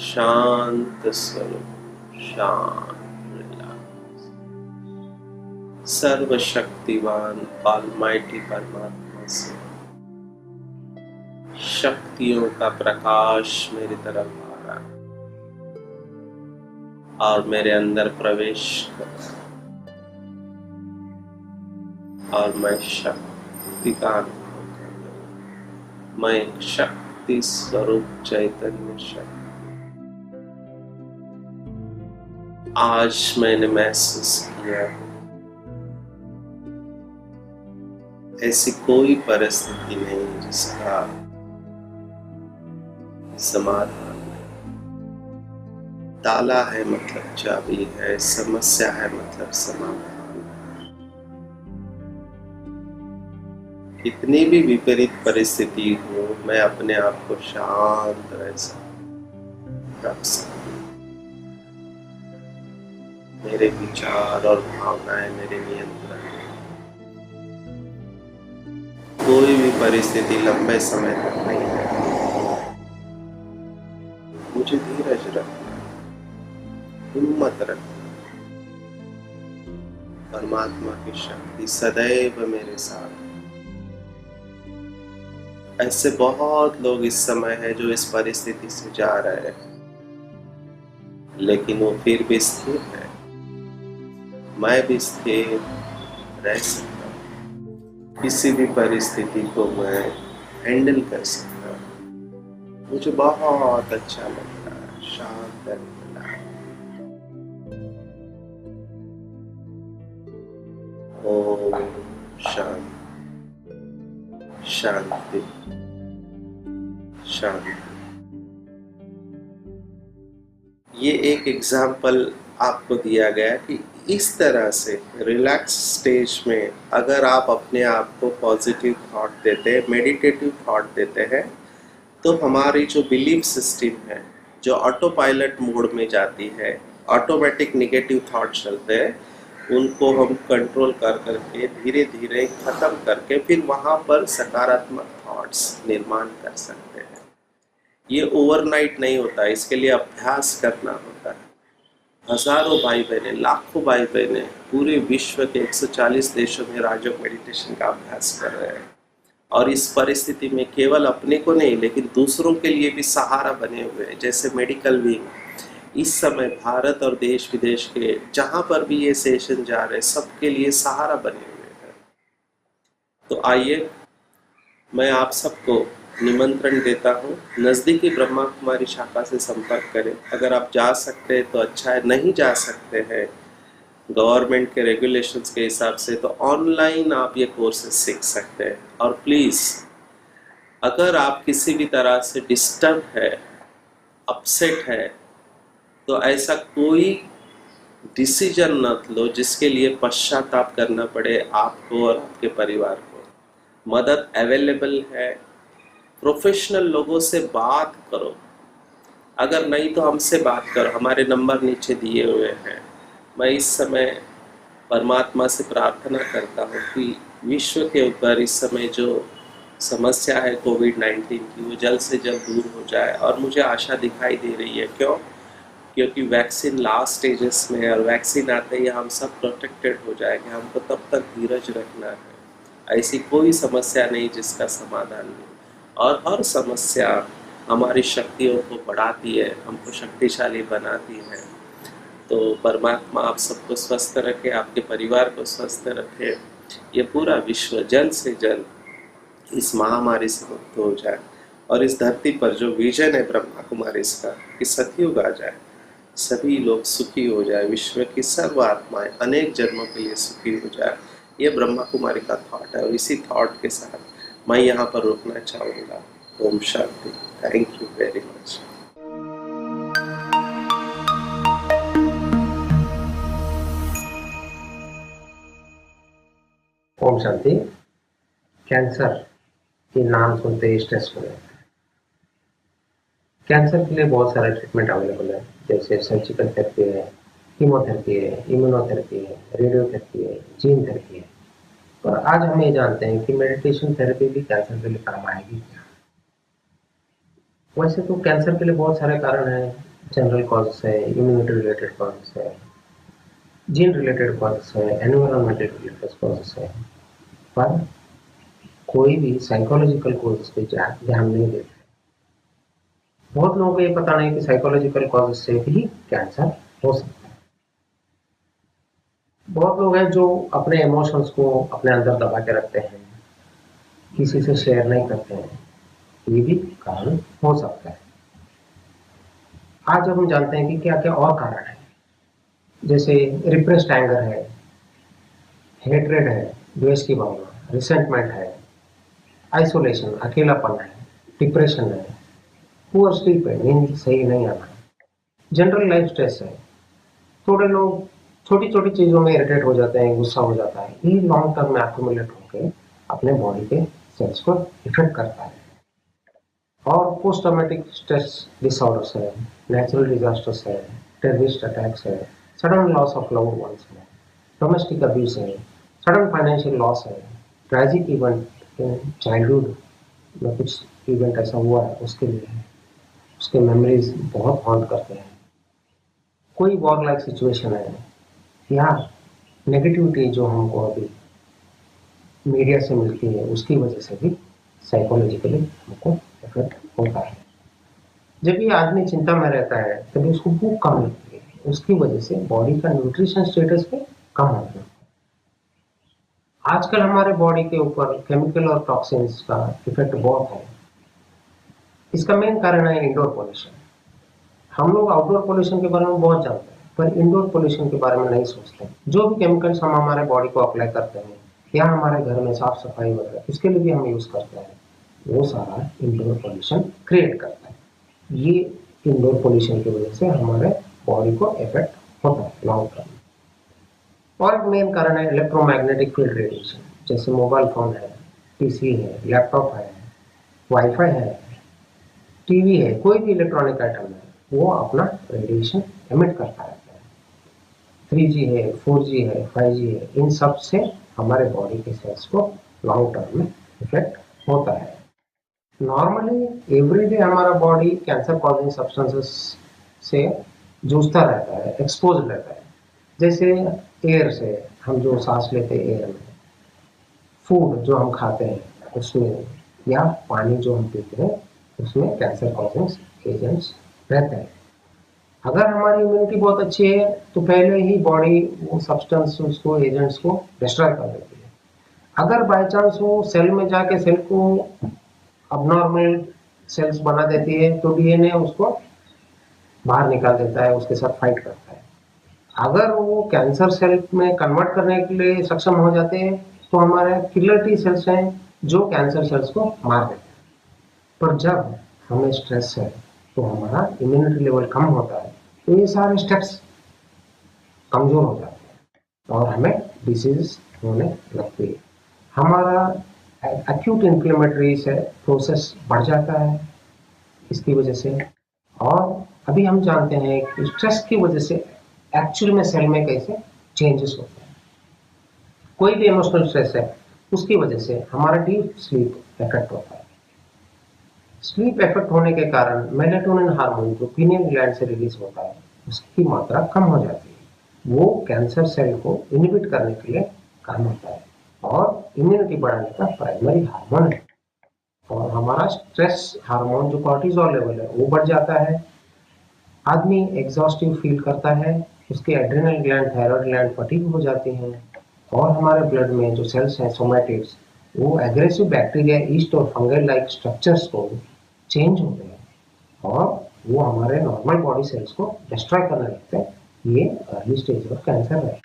शांत स्वरूप, शांत रिलैक्स, सर्वशक्तिवान ऑलमाइटी परमात्मा से शक्तियों का प्रकाश मेरी तरफ आ रहा है और मेरे अंदर प्रवेश कर रहा है, और मैं शक्ति का अनुभव कर रहा हूं। मैं एक शक्ति शक्ति स्वरूप चैतन्य शक्ति। आज मैंने महसूस किया ऐसी कोई परिस्थिति नहीं जिसका समाधान नहीं। ताला है मतलब चाबी है, समस्या है मतलब समाधान है। कितनी भी विपरीत परिस्थिति हो, मैं अपने आप को शांत रख सकता। मेरे विचार और भावनाएं मेरे नियंत्रण में। कोई भी परिस्थिति लंबे समय तक नहीं रहती। मुझे धीरज रखना, हिम्मत रखना। परमात्मा की शक्ति सदैव मेरे साथ। ऐसे बहुत लोग इस समय हैं जो इस परिस्थिति से जा रहे हैं, लेकिन वो फिर भी स्थिर है। मैं भी स्थिर रह सकता हूँ। किसी भी परिस्थिति को मैं हैंडल कर सकता हूँ। मुझे बहुत अच्छा लगता है, शांत लगता है। ओम शांति शांति शांति। ये एक एग्जाम्पल आपको दिया गया कि इस तरह से रिलैक्स स्टेज में अगर आप अपने आप को पॉजिटिव थॉट देते हैं, मेडिटेटिव थॉट देते हैं, तो हमारी जो बिलीफ सिस्टम है जो ऑटो पायलट मोड में जाती है, ऑटोमेटिक नेगेटिव थॉट चलते हैं, उनको हम कंट्रोल कर करके धीरे धीरे ख़त्म करके फिर वहाँ पर सकारात्मक थॉट्स निर्माण कर सकते हैं। ये ओवरनाइट नहीं होता, इसके लिए अभ्यास करना होता है। हजारों भाई बहने, लाखों भाई बहने पूरे विश्व के 140 देशों में राजयोग मेडिटेशन का अभ्यास कर रहे हैं, और इस परिस्थिति में केवल अपने को नहीं लेकिन दूसरों के लिए भी सहारा बने हुए हैं। जैसे मेडिकल विंग इस समय भारत और देश विदेश के जहाँ पर भी ये सेशन जा रहे हैं, सबके लिए सहारा बने हुए हैं। तो आइए, मैं आप सबको निमंत्रण देता हूँ, नज़दीकी ब्रह्मा कुमारी शाखा से संपर्क करें। अगर आप जा सकते हैं तो अच्छा है, नहीं जा सकते हैं गवर्नमेंट के रेगुलेशंस के हिसाब से तो ऑनलाइन आप ये कोर्सेज सीख सकते हैं। और प्लीज़, अगर आप किसी भी तरह से डिस्टर्ब है, अपसेट है, तो ऐसा कोई डिसीजन मत लो जिसके लिए पश्चाताप करना पड़े आपको और आपके परिवार को। मदद अवेलेबल है, प्रोफेशनल लोगों से बात करो। अगर नहीं तो हमसे बात करो, हमारे नंबर नीचे दिए हुए हैं। मैं इस समय परमात्मा से प्रार्थना करता हूँ कि विश्व के ऊपर इस समय जो समस्या है कोविड-19 की, वो जल्द से जल्द दूर हो जाए। और मुझे आशा दिखाई दे रही है। क्यों? क्योंकि वैक्सीन लास्ट स्टेजेस में है और वैक्सीन आते ही हम सब प्रोटेक्टेड हो जाएंगे। हमको तब तक धीरज रखना है। ऐसी कोई समस्या नहीं जिसका समाधान नहीं, और हर समस्या हमारी शक्तियों को बढ़ाती है, हमको शक्तिशाली बनाती है। तो परमात्मा आप सबको स्वस्थ रखे, आपके परिवार को स्वस्थ रखे। ये पूरा विश्व जल्द से जल्द इस महामारी से मुक्त हो जाए, और इस धरती पर जो विजन है ब्रह्मा कुमारी इसका कि सतयुग आ जाए, सभी लोग सुखी हो जाए, विश्व की सर्व आत्माएं अनेक जन्मों के लिए सुखी हो जाए। ये ब्रह्मा कुमारी का थॉट है, और इसी थॉट के साथ मैं यहाँ पर रुकना चाहूँगा। ओम शांति। Thank you very much. ओम शांति। कैंसर के नाम सुनते ही स्ट्रेस हो जाता है। कैंसर के लिए बहुत सारे ट्रीटमेंट अवेलेबल है, जैसे सर्जिकल थेरेपी है, कीमोथेरेपी है, इम्यूनोथेरेपी है, रेडियोथेरेपी है, जीन थेरेपी है। और आज हम ये जानते हैं कि मेडिटेशन थेरेपी भी कैंसर के लिए काम आएगी क्या। वैसे तो कैंसर के लिए बहुत सारे कारण हैं। जनरल कॉजेस है, इम्यूनिटी रिलेटेड कॉजेस है, जीन रिलेटेड कॉजेस है, एनवायरमेंटल रिलेटेड कॉजेस है, पर कोई भी साइकोलॉजिकल कॉजेस पे ध्यान नहीं देते। बहुत लोगों को ये पता नहीं कि साइकोलॉजिकल कॉजेस से भी कैंसर हो सकता है। बहुत लोग हैं जो अपने इमोशंस को अपने अंदर दबा के रखते हैं, किसी से शेयर नहीं करते हैं, ये भी कारण हो सकता है। आज हम जानते हैं कि क्या क्या और कारण है, जैसे रिप्रेस्ड एंगर है, हेट्रेड है, द्वेष की भावना, रिसेंटमेंट है, आइसोलेशन अकेलापन है, डिप्रेशन है, पुअर स्लीप है, नींद सही नहीं आना, जनरल लाइफ स्ट्रेस है। थोड़े लोग छोटी छोटी चीजों में इरिटेट हो जाते हैं, गुस्सा हो जाता है, ये लॉन्ग टर्म में एक्यूमुलेट होकर अपने बॉडी के सेल्स को इफेक्ट करता है। और पोस्ट ट्रॉमेटिक स्ट्रेस डिसऑर्डर्स है, नेचुरल डिजास्टर्स है, टेररिस्ट अटैक्स है, sudden loss of loved ones है, डोमेस्टिक अब्यूज है, सडन फाइनेंशियल लॉस है, ट्रेजिक इवेंट इन चाइल्डहुड में कुछ इवेंट ऐसा हुआ है, उसके लिए है, उसके मेमोरीज बहुत हॉन्ट करते हैं। कोई वॉर लाइक सिचुएशन है, या नेगेटिविटी जो हमको अभी मीडिया से मिलती है, उसकी वजह से भी साइकोलॉजिकली हमको इफेक्ट होता है। जब ये आदमी चिंता में रहता है तभी उसको भूख कम लगती है, उसकी वजह से बॉडी का न्यूट्रिशन स्टेटस भी कम होता है। आजकल हमारे बॉडी के ऊपर केमिकल और टॉक्सिन्स का इफेक्ट बहुत है। इसका मेन कारण है इंडोर पोल्यूशन। हम लोग आउटडोर पोल्यूशन के बारे में बहुत जानते हैं, पर इंडोर पोल्यूशन के बारे में नहीं सोचते। जो भी केमिकल्स हम हमारे बॉडी को अप्लाई करते हैं या हमारे घर में साफ सफाई वगैरह इसके लिए भी हम यूज करते हैं, वो सारा इंडोर पोल्यूशन क्रिएट करता है। ये इंडोर पोल्यूशन की वजह से हमारे बॉडी को इफेक्ट होता है लॉन्ग टर्म। और मेन कारण है इलेक्ट्रोमैग्नेटिक फील्ड रेडिएशन, जैसे मोबाइल फोन है, पीसी है, लैपटॉप है, वाईफाई है, टीवी है, कोई भी इलेक्ट्रॉनिक आइटम है, वो अपना रेडिएशन एमिट करता रहता है। 3G है, 4G है, 5G है, इन सब से हमारे बॉडी के सेल्स को लॉन्ग टर्म में इफेक्ट होता है। नॉर्मली एवरीडे हमारा बॉडी कैंसर कॉजिंग सब्सटेंसेस से जूझता रहता है, एक्सपोज रहता है। जैसे एयर से, हम जो सांस लेते हैं एयर में, फूड जो हम खाते हैं उसमें, या पानी जो हम पीते हैं उसमें कैंसर कॉजिंग एजेंट्स रहते हैं। अगर हमारी इम्यूनिटी बहुत अच्छी है तो पहले ही बॉडी वो सब्सटेंस उसको एजेंट्स को डिस्ट्रॉय कर देती है। अगर बाय चांस वो सेल में जाके सेल को अबनॉर्मल सेल्स बना देती है तो डीएनए उसको बाहर निकाल देता है, उसके साथ फाइट करता है। अगर वो कैंसर सेल में कन्वर्ट करने के लिए सक्षम हो जाते हैं तो हमारे किलर टी सेल्स हैं जो कैंसर सेल्स को मार देते हैं। पर जब हमें स्ट्रेस है तो हमारा इम्यूनिटी लेवल कम होता है, तो ये सारे स्टेप्स कमजोर हो जाते हैं और हमें डिसीज होने लगती है। हमारा एक्यूट इन्फ्लेमेटरी से प्रोसेस बढ़ जाता है इसकी वजह से। और अभी हम जानते हैं कि स्ट्रेस की वजह से एक्चुअल में सेल में कैसे चेंजेस होते हैं। कोई भी इमोशनल स्ट्रेस है उसकी वजह से हमारा डीप स्लीप इफेक्ट होता है। स्लीप इफेक्ट होने के कारण मेलाटोनिन हार्मोन जो पीनियल ग्लैंड से रिलीज होता है उसकी मात्रा कम हो जाती है। वो कैंसर सेल को इनहिबिट करने के लिए काम होता है और इम्यूनिटी बढ़ाने का प्राइमरी हार्मोन है। और हमारा स्ट्रेस हार्मोन जो कॉर्टिसोल लेवल है वो बढ़ जाता है। आदमी एग्जॉस्टिव फील करता है, उसके adrenal gland, thyroid gland fatigue हो जाते हैं और हमारे ब्लड में जो सेल्स हैं सोमैटिड्स, वो एग्रेसिव बैक्टीरिया, ईस्ट और फंगल लाइक स्ट्रक्चर्स को चेंज होते हैं और वो हमारे नॉर्मल बॉडी सेल्स को डिस्ट्रॉय करने लगते हैं। ये अर्ली स्टेज ऑफ कैंसर है।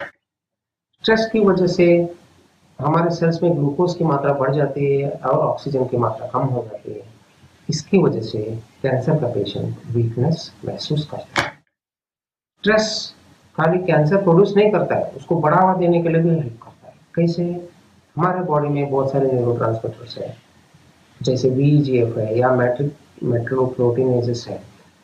स्ट्रेस की वजह से हमारे सेल्स में ग्लूकोज की मात्रा बढ़ जाती है और ऑक्सीजन की मात्रा कम हो जाती है। इसकी वजह से कैंसर का पेशेंट वीकनेस महसूस करता है। स्ट्रेस खाली कैंसर प्रोड्यूस नहीं करता है, उसको बढ़ावा देने के लिए भी हेल्प करता है। कैसे? हमारे बॉडी में बहुत सारे न्यूरोट्रांसमीटर्स है, जैसे VEGF है या मेट्रोप्रोटीनेजेस है,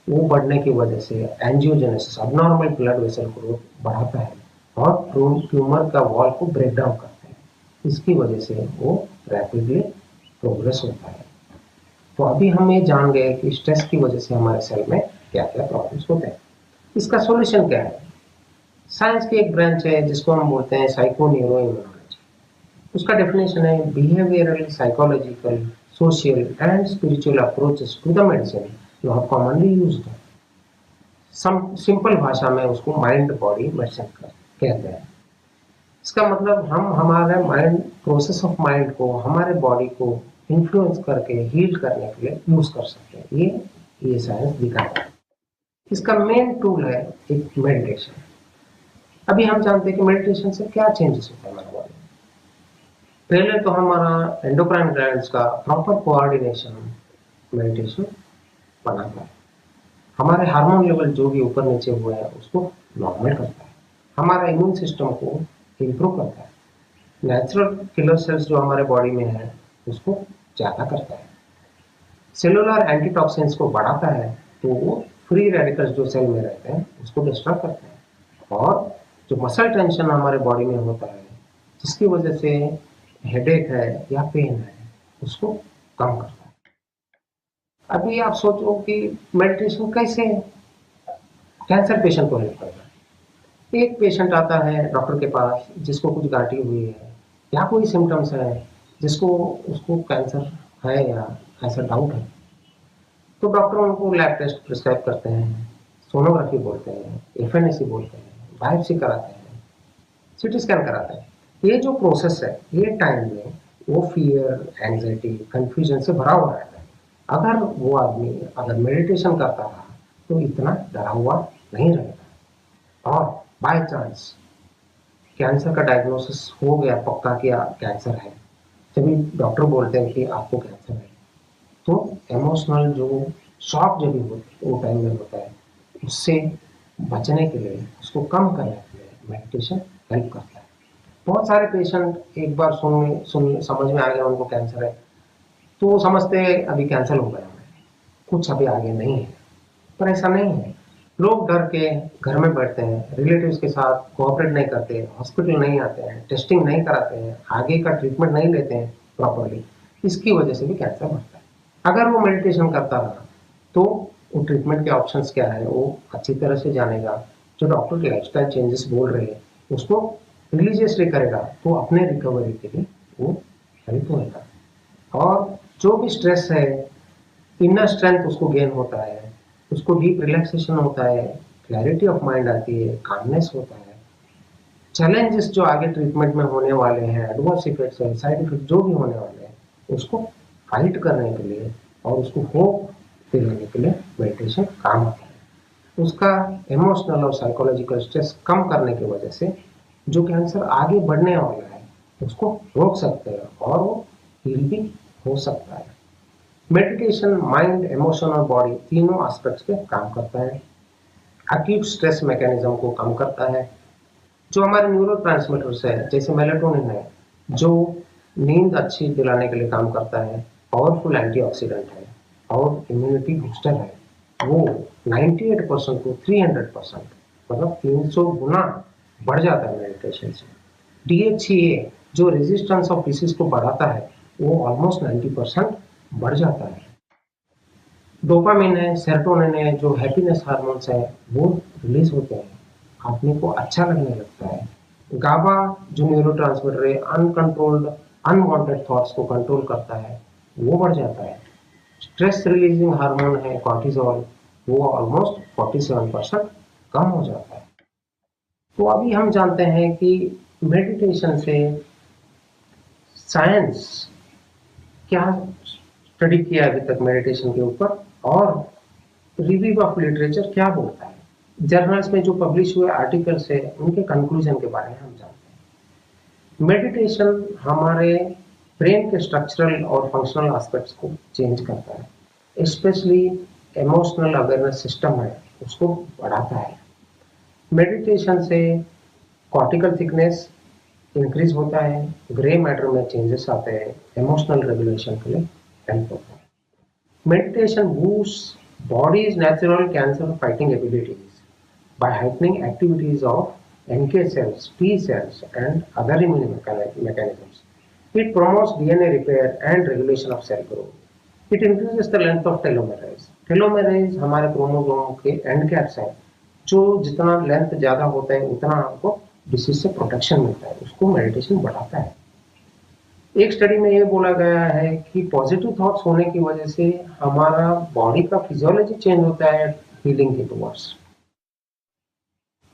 वो बढ़ने की वजह से angiogenesis, abnormal blood vessel growth बढ़ाता है और ट्यूमर का वॉल को ब्रेक डाउन करता है। इसकी वजह से वो रैपिडली प्रोग्रेस होता है। तो अभी हम ये जान गए कि स्ट्रेस की वजह से हमारे सेल में क्या क्या प्रॉब्लम्स होते हैं। इसका सॉल्यूशन क्या है? साइंस की एक ब्रांच है जिसको हम बोलते हैं साइको न्यूरो इम्यूनोलॉजी। उसका डेफिनेशन है behavioural, psychological, social and spiritual approaches to the medicine not commonly used. Simple भाषा में उसको माइंड बॉडी मेडिसिन कहते हैं। इसका मतलब हम हमारे माइंड, प्रोसेस ऑफ माइंड को, हमारे बॉडी को इन्फ्लुएंस करके हील करने के लिए यूज कर सकते हैं। ये साइंस दिखाता है। इसका मेन टूल है एक मेडिटेशन। अभी हम जानते हैं कि मेडिटेशन से क्या चेंजेस होता है हमारे बॉडी में। पहले तो हमारा एंडोक्राइन ग्लैंड्स का प्रॉपर कोऑर्डिनेशन मेडिटेशन बनाता है। हमारे हार्मोन लेवल जो भी ऊपर नीचे हुए हैं उसको नॉर्मल करता है। हमारा इम्यून सिस्टम को इम्प्रूव करता है। नेचुरल किलर सेल्स जो हमारे बॉडी में है उसको ज्यादा करता है। सेलुलर एंटीटॉक्सिन्स को बढ़ाता है, तो वो फ्री रेडिकल्स जो सेल में रहते हैं उसको डिस्ट्रॉय करते हैं। और जो मसल टेंशन हमारे बॉडी में होता है जिसकी वजह से हेडेक है या पेन है उसको कम करता है। अभी आप सोचो कि मेडिटेशन कैसे कैंसर पेशेंट को हेल्प करता है। एक पेशेंट आता है डॉक्टर के पास जिसको कुछ गांठी हुई है या कोई सिम्टम्स है जिसको उसको कैंसर है या ऐसा डाउट है, तो डॉक्टर उनको लैब टेस्ट प्रिस्क्राइब करते हैं, सोनोग्राफी बोलते हैं, एफएनएसी बोलते हैं, बायोप्सी कराते हैं, सीटी स्कैन कराते हैं। ये जो प्रोसेस है ये टाइम में वो फियर, एंजाइटी, कंफ्यूजन से भरा हुआ रहता है। अगर वो आदमी अगर मेडिटेशन करता रहा तो इतना डरा हुआ नहीं रहेगा। और बाय चांस कैंसर का डायग्नोसिस हो गया, पक्का किया कैंसर है, जब डॉक्टर बोलते हैं कि आपको कैंसर है, तो इमोशनल जो शॉक जब भी वो टाइम में होता है उससे बचने के लिए, उसको कम करने के लिए मेडिटेशन हेल्प करता है। बहुत सारे पेशेंट एक बार सुन समझ में आ गया उनको कैंसर है, तो वो समझते हैं अभी कैंसर हो गया है, कुछ अभी आगे नहीं है। पर ऐसा नहीं है। लोग डर के घर में बैठते हैं, रिलेटिव्स के साथ कोऑपरेट नहीं करते, हॉस्पिटल नहीं आते हैं, टेस्टिंग नहीं कराते हैं, आगे का ट्रीटमेंट नहीं लेते हैं प्रॉपरली। इसकी वजह से भी कैंसर बढ़ता है। अगर वो मेडिटेशन करता रहा तो वो ट्रीटमेंट के ऑप्शंस क्या है वो अच्छी तरह से जानेगा। जो डॉक्टर के लाइफस्टाइल चेंजेस बोल रहे हैं उसको रिलीजियसली करेगा तो अपने रिकवरी के लिए वो हेल्प होगा। और जो भी स्ट्रेस है, इनर स्ट्रेंथ उसको गेन होता है, उसको डीप रिलैक्सेशन होता है, क्लैरिटी ऑफ माइंड आती है, कामनेस होता है। चैलेंजेस जो आगे ट्रीटमेंट में होने वाले हैं, एडवर्स इफेक्ट्स है, साइड इफेक्ट जो भी होने वाले हैं, उसको फाइट करने के लिए और उसको होप दिलाने के लिए मेडिटेशन काम आता है। उसका इमोशनल और साइकोलॉजिकल स्ट्रेस कम करने की वजह से जो कैंसर आगे बढ़ने वाला है उसको रोक सकते हैं और वो हील भी हो सकता है। मेडिटेशन माइंड, इमोशन और बॉडी तीनों एस्पेक्ट्स पे काम करता है। एक्यूट स्ट्रेस मैकेनिज्म को कम करता है। जो हमारे न्यूरोट्रांसमीटर्स है जैसे मेलेटोनिन है जो नींद अच्छी दिलाने के लिए काम करता है, पावरफुल एंटीऑक्सीडेंट है और इम्यूनिटी बूस्टर है, वो 98% को 300% मतलब 300 गुना बढ़ जाता है मेडिटेशन से। DHEA जो रेजिस्टेंस ऑफ डिसीज को बढ़ाता है वो ऑलमोस्ट 90% बढ़ जाता है। डोपामिन है, सेरोटोनिन है, जो हैप्पीनेस हार्मोन्स है वो रिलीज होते हैं, आदमी को अच्छा लगने लगता है। गाबा जो न्यूरोट्रांसमीटर है अनकंट्रोल्ड अनवांटेड थॉट्स को कंट्रोल करता है, वो बढ़ जाता है। स्ट्रेस रिलीजिंग हार्मोन है कॉर्टिसोल, वो ऑलमोस्ट 47% कम हो जाता है। तो अभी हम जानते हैं कि मेडिटेशन से साइंस क्या स्टडी किया अभी तक मेडिटेशन के ऊपर और रिव्यू ऑफ लिटरेचर क्या बोलता है, जर्नल्स में जो पब्लिश हुए आर्टिकल्स है उनके कंक्लूजन के बारे में हम जानते हैं। मेडिटेशन हमारे ब्रेन के स्ट्रक्चरल और फंक्शनल एस्पेक्ट्स को चेंज करता है, स्पेशली इमोशनल अवेयरनेस सिस्टम है उसको बढ़ाता है। मेडिटेशन से कॉर्टिकल थिकनेस इंक्रीज होता है, ग्रे मैटर में चेंजेस आते हैं, इमोशनल रेगुलेशन के लिए हेल्प होता है। Meditation boosts body's natural cancer fighting abilities by heightening activities of NK cells, T cells, and other immune mechanisms. It promotes DNA repair and regulation of cell growth. It increases the length of telomerase. Telomerase हमारे chromosome के and caps हैं, जो जितना length ज्यादा होता है उतना हमको डिसीज से प्रोटेक्शन मिलता है, उसको मेडिटेशन बढ़ाता है। एक स्टडी में ये बोला गया है कि पॉजिटिव थॉट्स होने की वजह से हमारा बॉडी का फिजियोलॉजी चेंज होता है हीलिंग के टुवर्ड्स।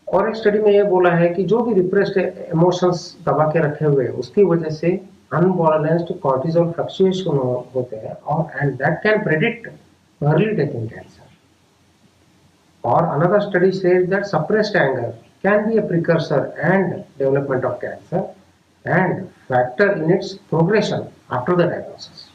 और एक स्टडी में ये बोला है कि जो भी रिप्रेस्ड इमोशंस दबा के रखे हुए उसकी वजह से unbalanced cortisol fluctuation होते हैं और and that can predict early death in cancer. Or another study says that suppressed anger can be a precursor and development of cancer and factor in its progression after the diagnosis.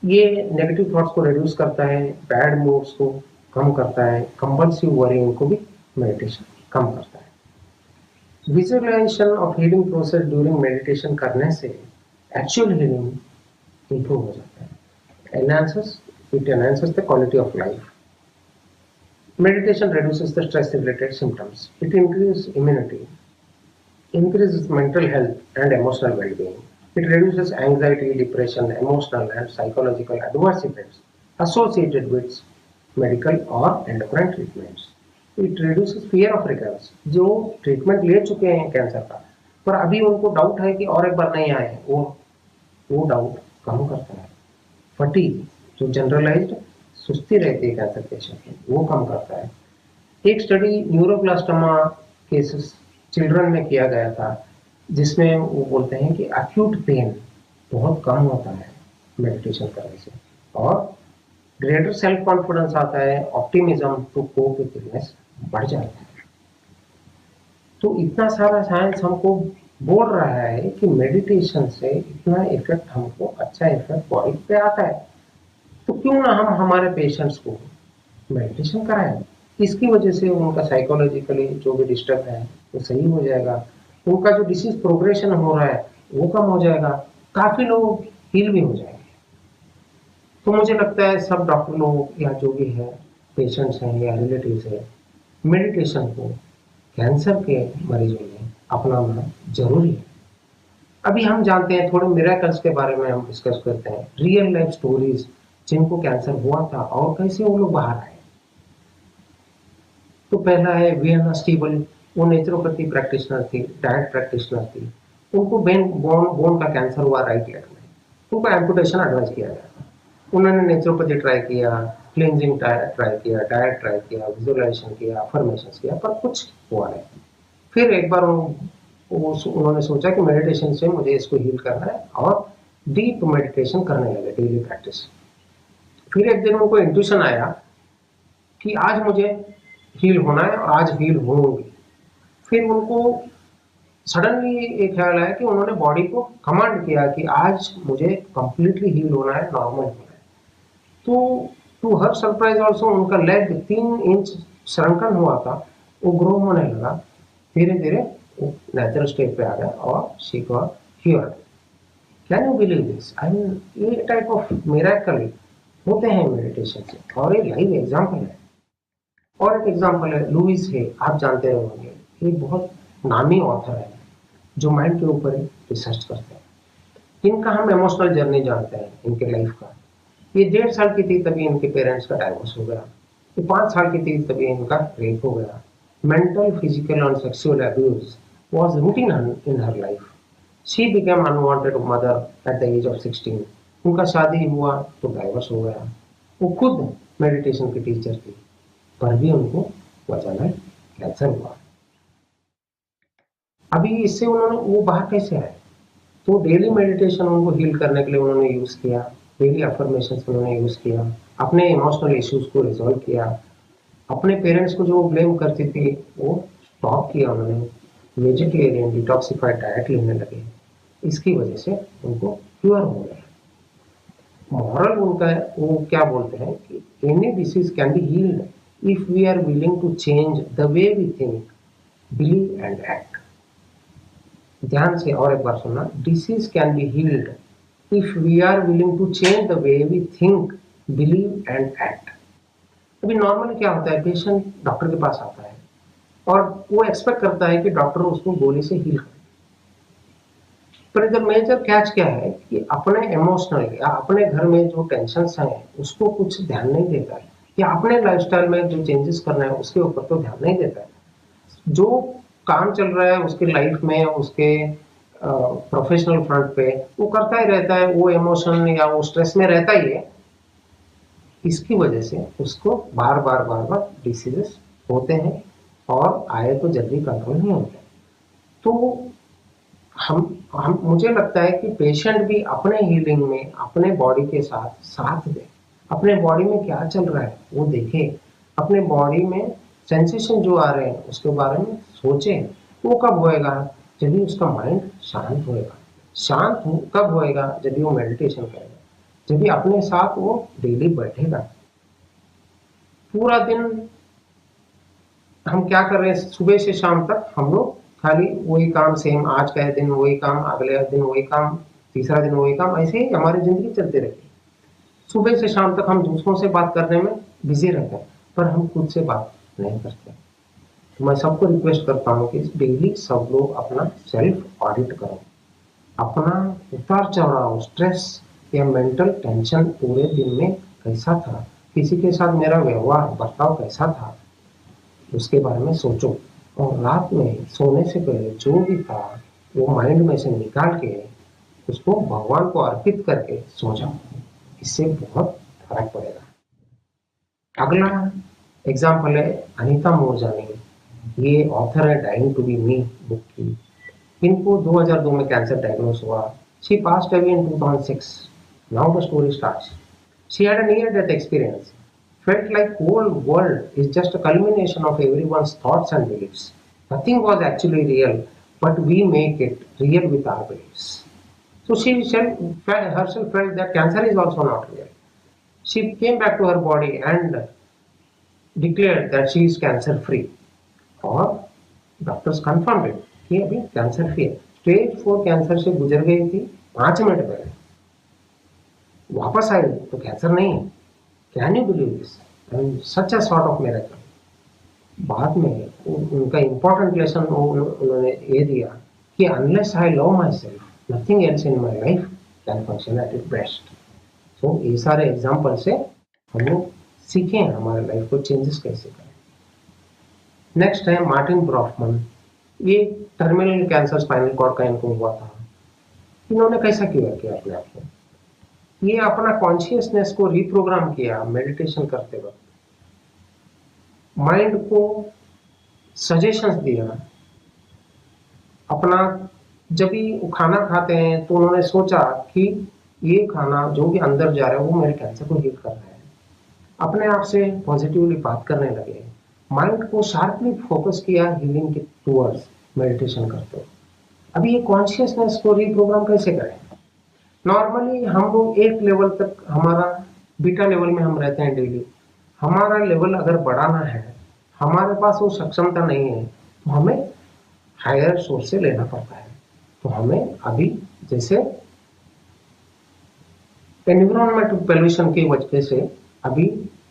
ये negative thoughts को reduce करता है, bad moods को कम करता है, compulsive worrying को भी meditation कम करता है। Visualisation of healing process during meditation करने से एक्चुअल हीलिंग इंप्रूव हो जाता है। It enhances the quality of life. Meditation reduces the stress-related symptoms. It increases immunity, increases mental health and emotional well-being. It reduces anxiety, depression, emotional and psychological adverse effects associated with medical or endocrine treatments. It reduces fear of recurrence. जो treatment ले चुके हैं cancer का पर अभी उनको doubt है कि और एक बार नहीं आए, वो डाउट कम करता है। फटीग जो जनरलाइज्ड सुस्ती रहती है कैंसर पेशेंट की, वो कम करता है। एक स्टडी न्यूरोब्लास्टोमा केसेस चिल्ड्रन में किया गया था जिसमें वो बोलते हैं कि एक्यूट पेन बहुत कम होता है मेडिटेशन करने से और ग्रेटर सेल्फ कॉन्फिडेंस आता है, optimism to cope with illness बढ़ जाता है। तो इतना सारा साइंस हमको बोल रहा है कि मेडिटेशन से इतना इफेक्ट हमको अच्छा इफेक्ट बॉडी पे आता है, तो क्यों ना हम हमारे पेशेंट्स को मेडिटेशन कराएं। इसकी वजह से उनका साइकोलॉजिकली जो भी डिस्टर्ब है वो सही हो जाएगा, उनका जो डिसीज प्रोग्रेशन हो रहा है वो कम हो जाएगा, काफी लोग हील भी हो जाएंगे। तो मुझे लगता है सब डॉक्टर लोग या जो भी है पेशेंट्स हैं या रिलेटिव्स है, मेडिटेशन को कैंसर के मरीजों में अपनाना जरूरी है। अभी हम जानते हैं थोड़े मिरेकल्स के बारे में हम डिस्कस करते हैं, रियल लाइफ स्टोरीज जिनको कैंसर हुआ था और कैसे वो लोग बाहर आए। तो पहला है वियना स्टीबल, वो नेचुरोपैथी प्रैक्टिशनर थी, डाइट प्रैक्टिशनर थी। उनको बोन का कैंसर हुआ राइट लेग में, उनको एम्पुटेशन एडवाइस किया गया था। उन्होंने नेचुरोपैथी ट्राई किया, क्लींजिंग ट्राई किया, डाइट ट्राई किया, विजुअलाइजेशन किया, अफर्मेशंस किया, पर कुछ हुआ नहीं। फिर एक बार उन्होंने सोचा कि मेडिटेशन से मुझे इसको हील करना है और डीप मेडिटेशन करने लगे, डेली प्रैक्टिस। फिर एक दिन उनको इंट्यूशन आया कि आज मुझे हील होना है और आज हील होंगी। फिर उनको सडनली एक ख्याल आया कि उन्होंने बॉडी को कमांड किया कि आज मुझे कंप्लीटली हील होना है, नॉर्मल होना है। तो टू हर सरप्राइज ऑल्सो उनका लेग 3 इंच श्रंकन हुआ था, वो ग्रो होने लगा, धीरे धीरे नेचुरल स्टेट पे आ गया और she got healed. Can you believe this? I mean ये टाइप ऑफ मिरेकल होते हैं मेडिटेशन से, और ये लाइव एग्जांपल है। और एक एग्जांपल है लुइस है, आप जानते होंगे, ये बहुत नामी ऑथर है जो माइंड के ऊपर रिसर्च करते हैं। इनका हम इमोशनल जर्नी जानते हैं इनके लाइफ का। ये 1.5 साल की थी तभी इनके पेरेंट्स का डाइवोर्स हो गया, ये 5 साल की थी तभी इनका रेप हो गया। मेंटल, फिजिकल और sexual abuse was routine in her life. She became unwanted mother at the age of 16. उनका शादी हुआ तो डाइवोर्स हो गया। वो खुद मेडिटेशन की टीचर थी पर भी उनको अचानक कैंसर हुआ। अभी इससे उन्होंने वो बाहर कैसे आए? तो डेली मेडिटेशन उनको हील करने के लिए उन्होंने यूज किया, डेली अफर्मेशंस उन्होंने यूज किया, अपने इमोशनल इश्यूज को रिजॉल्व किया, अपने पेरेंट्स को जो ब्लेम करती थी वो स्टॉप किया उन्होंने, वेजिटेरियन डिटॉक्सिफाइड डाइट लेने लगे। इसकी वजह से उनको क्योर हो गया। मॉरल उनका वो क्या बोलते हैं कि any disease can be healed if we are willing to change the way we think, believe and act. ध्यान से और एक बार सुनना, disease can be healed if we are willing to change the way we think, believe and act. अभी normally क्या होता है, पेशेंट डॉक्टर के पास आता है और वो एक्सपेक्ट करता है कि डॉक्टर उसको गोली से हील करे, पर इधर मेजर कैच क्या है कि अपने इमोशनल या अपने घर में जो टेंशन्स हैं उसको कुछ ध्यान नहीं देता है, या अपने लाइफस्टाइल में जो चेंजेस करना है उसके ऊपर तो ध्यान नहीं देता है। जो काम चल रहा है उसके लाइफ में, उसके प्रोफेशनल फ्रंट पे वो करता ही रहता है, वो इमोशन या वो स्ट्रेस में रहता ही है। इसकी वजह से उसको बार बार डिसीजेस होते हैं और आए तो जल्दी कंट्रोल नहीं होते। तो हम मुझे लगता है कि पेशेंट भी अपने हीलिंग में अपने बॉडी के साथ साथ दे, अपने बॉडी में क्या चल रहा है वो देखे, अपने बॉडी में सेंसेशन जो आ रहे हैं उसके बारे में सोचे। वो कब होएगा? जब भी उसका माइंड शांत होएगा। कब होएगा? जब भी वो मेडिटेशन करेगा, जब भी अपने साथ वो डेली बैठेगा। पूरा दिन हम क्या कर रहे हैं? सुबह से शाम तक हम लोग खाली वही काम, सेम आज का दिन वही काम, अगले दिन वही काम, तीसरा दिन वही काम, ऐसे ही हमारी जिंदगी चलती रहती है। सुबह से शाम तक हम दूसरों से बात करने में बिजी रहते हैं, पर हम खुद से बात नहीं करते। तो मैं सबको रिक्वेस्ट करता हूँ कि डेली सब लोग अपना सेल्फ ऑडिट करो, अपना उतार चढ़ाव, स्ट्रेस या मेंटल टेंशन पूरे दिन में कैसा था, किसी के साथ मेरा व्यवहार बर्ताव कैसा था, उसके बारे में सोचो। और रात में सोने से पहले जो भी था वो माइंड में से निकाल के उसको भगवान को अर्पित करके सो जाओ। इससे बहुत फर्क पड़ेगा। अगला एग्जाम्पल है अनीता मूरजानी, ये ऑथर है dying to be me book की। इनको 2002 में कैंसर डायग्नोस हुआ। She passed away in 2006. Now the story starts. She had a near-death experience. Felt like whole world is just a culmination of everyone's thoughts and beliefs. Nothing was actually real, but we make it real with our beliefs. So she herself felt that cancer is also not real. She came back to her body and declared that she is cancer-free. और doctors confirm it कि अभी cancer free है। Stage 4 cancer से गुजर गई थी 5 minute पहले, वापस आई तो कैंसर नहीं है। Can you believe this? And such a sort of miracle. बाद में उनका इंपॉर्टेंट लेसन उन्होंने ये दिया कि unless I love my self nothing else in my life can function at it best. तो ये सारे एग्जाम्पल से हम लोग सीखें हमारे लाइफ को चेंजेस कैसे करें। नेक्स्ट है मार्टिन ब्रॉफमन। ये टर्मिनल कैंसर स्पाइनल कॉर्ड का इनको हुआ था। इन्होंने कैसा क्योर किया अपने आप को? ये अपना कॉन्शियसनेस को रिप्रोग्राम किया मेडिटेशन करते वक्त, माइंड को सजेशंस दिया। अपना जब भी वो खाना खाते हैं तो उन्होंने सोचा कि ये खाना जो भी अंदर जा रहा है वो मेरे कैंसर को हील कर रहा है। अपने आप से पॉजिटिवली बात करने लगे, माइंड को शार्पली फोकस किया हीलिंग के टूवर्ड्स मेडिटेशन करते हुए। अभी ये कॉन्शियसनेस को रिप्रोग्राम कैसे करें? नॉर्मली हम लोग एक लेवल तक, हमारा बीटा लेवल में हम रहते हैं डेली। हमारा लेवल अगर बढ़ाना है, हमारे पास वो सक्षमता नहीं है, तो हमें हायर सोर्स से लेना पड़ता है। तो हमें अभी जैसे एनवायरमेंट पोल्यूशन की वजह से अभी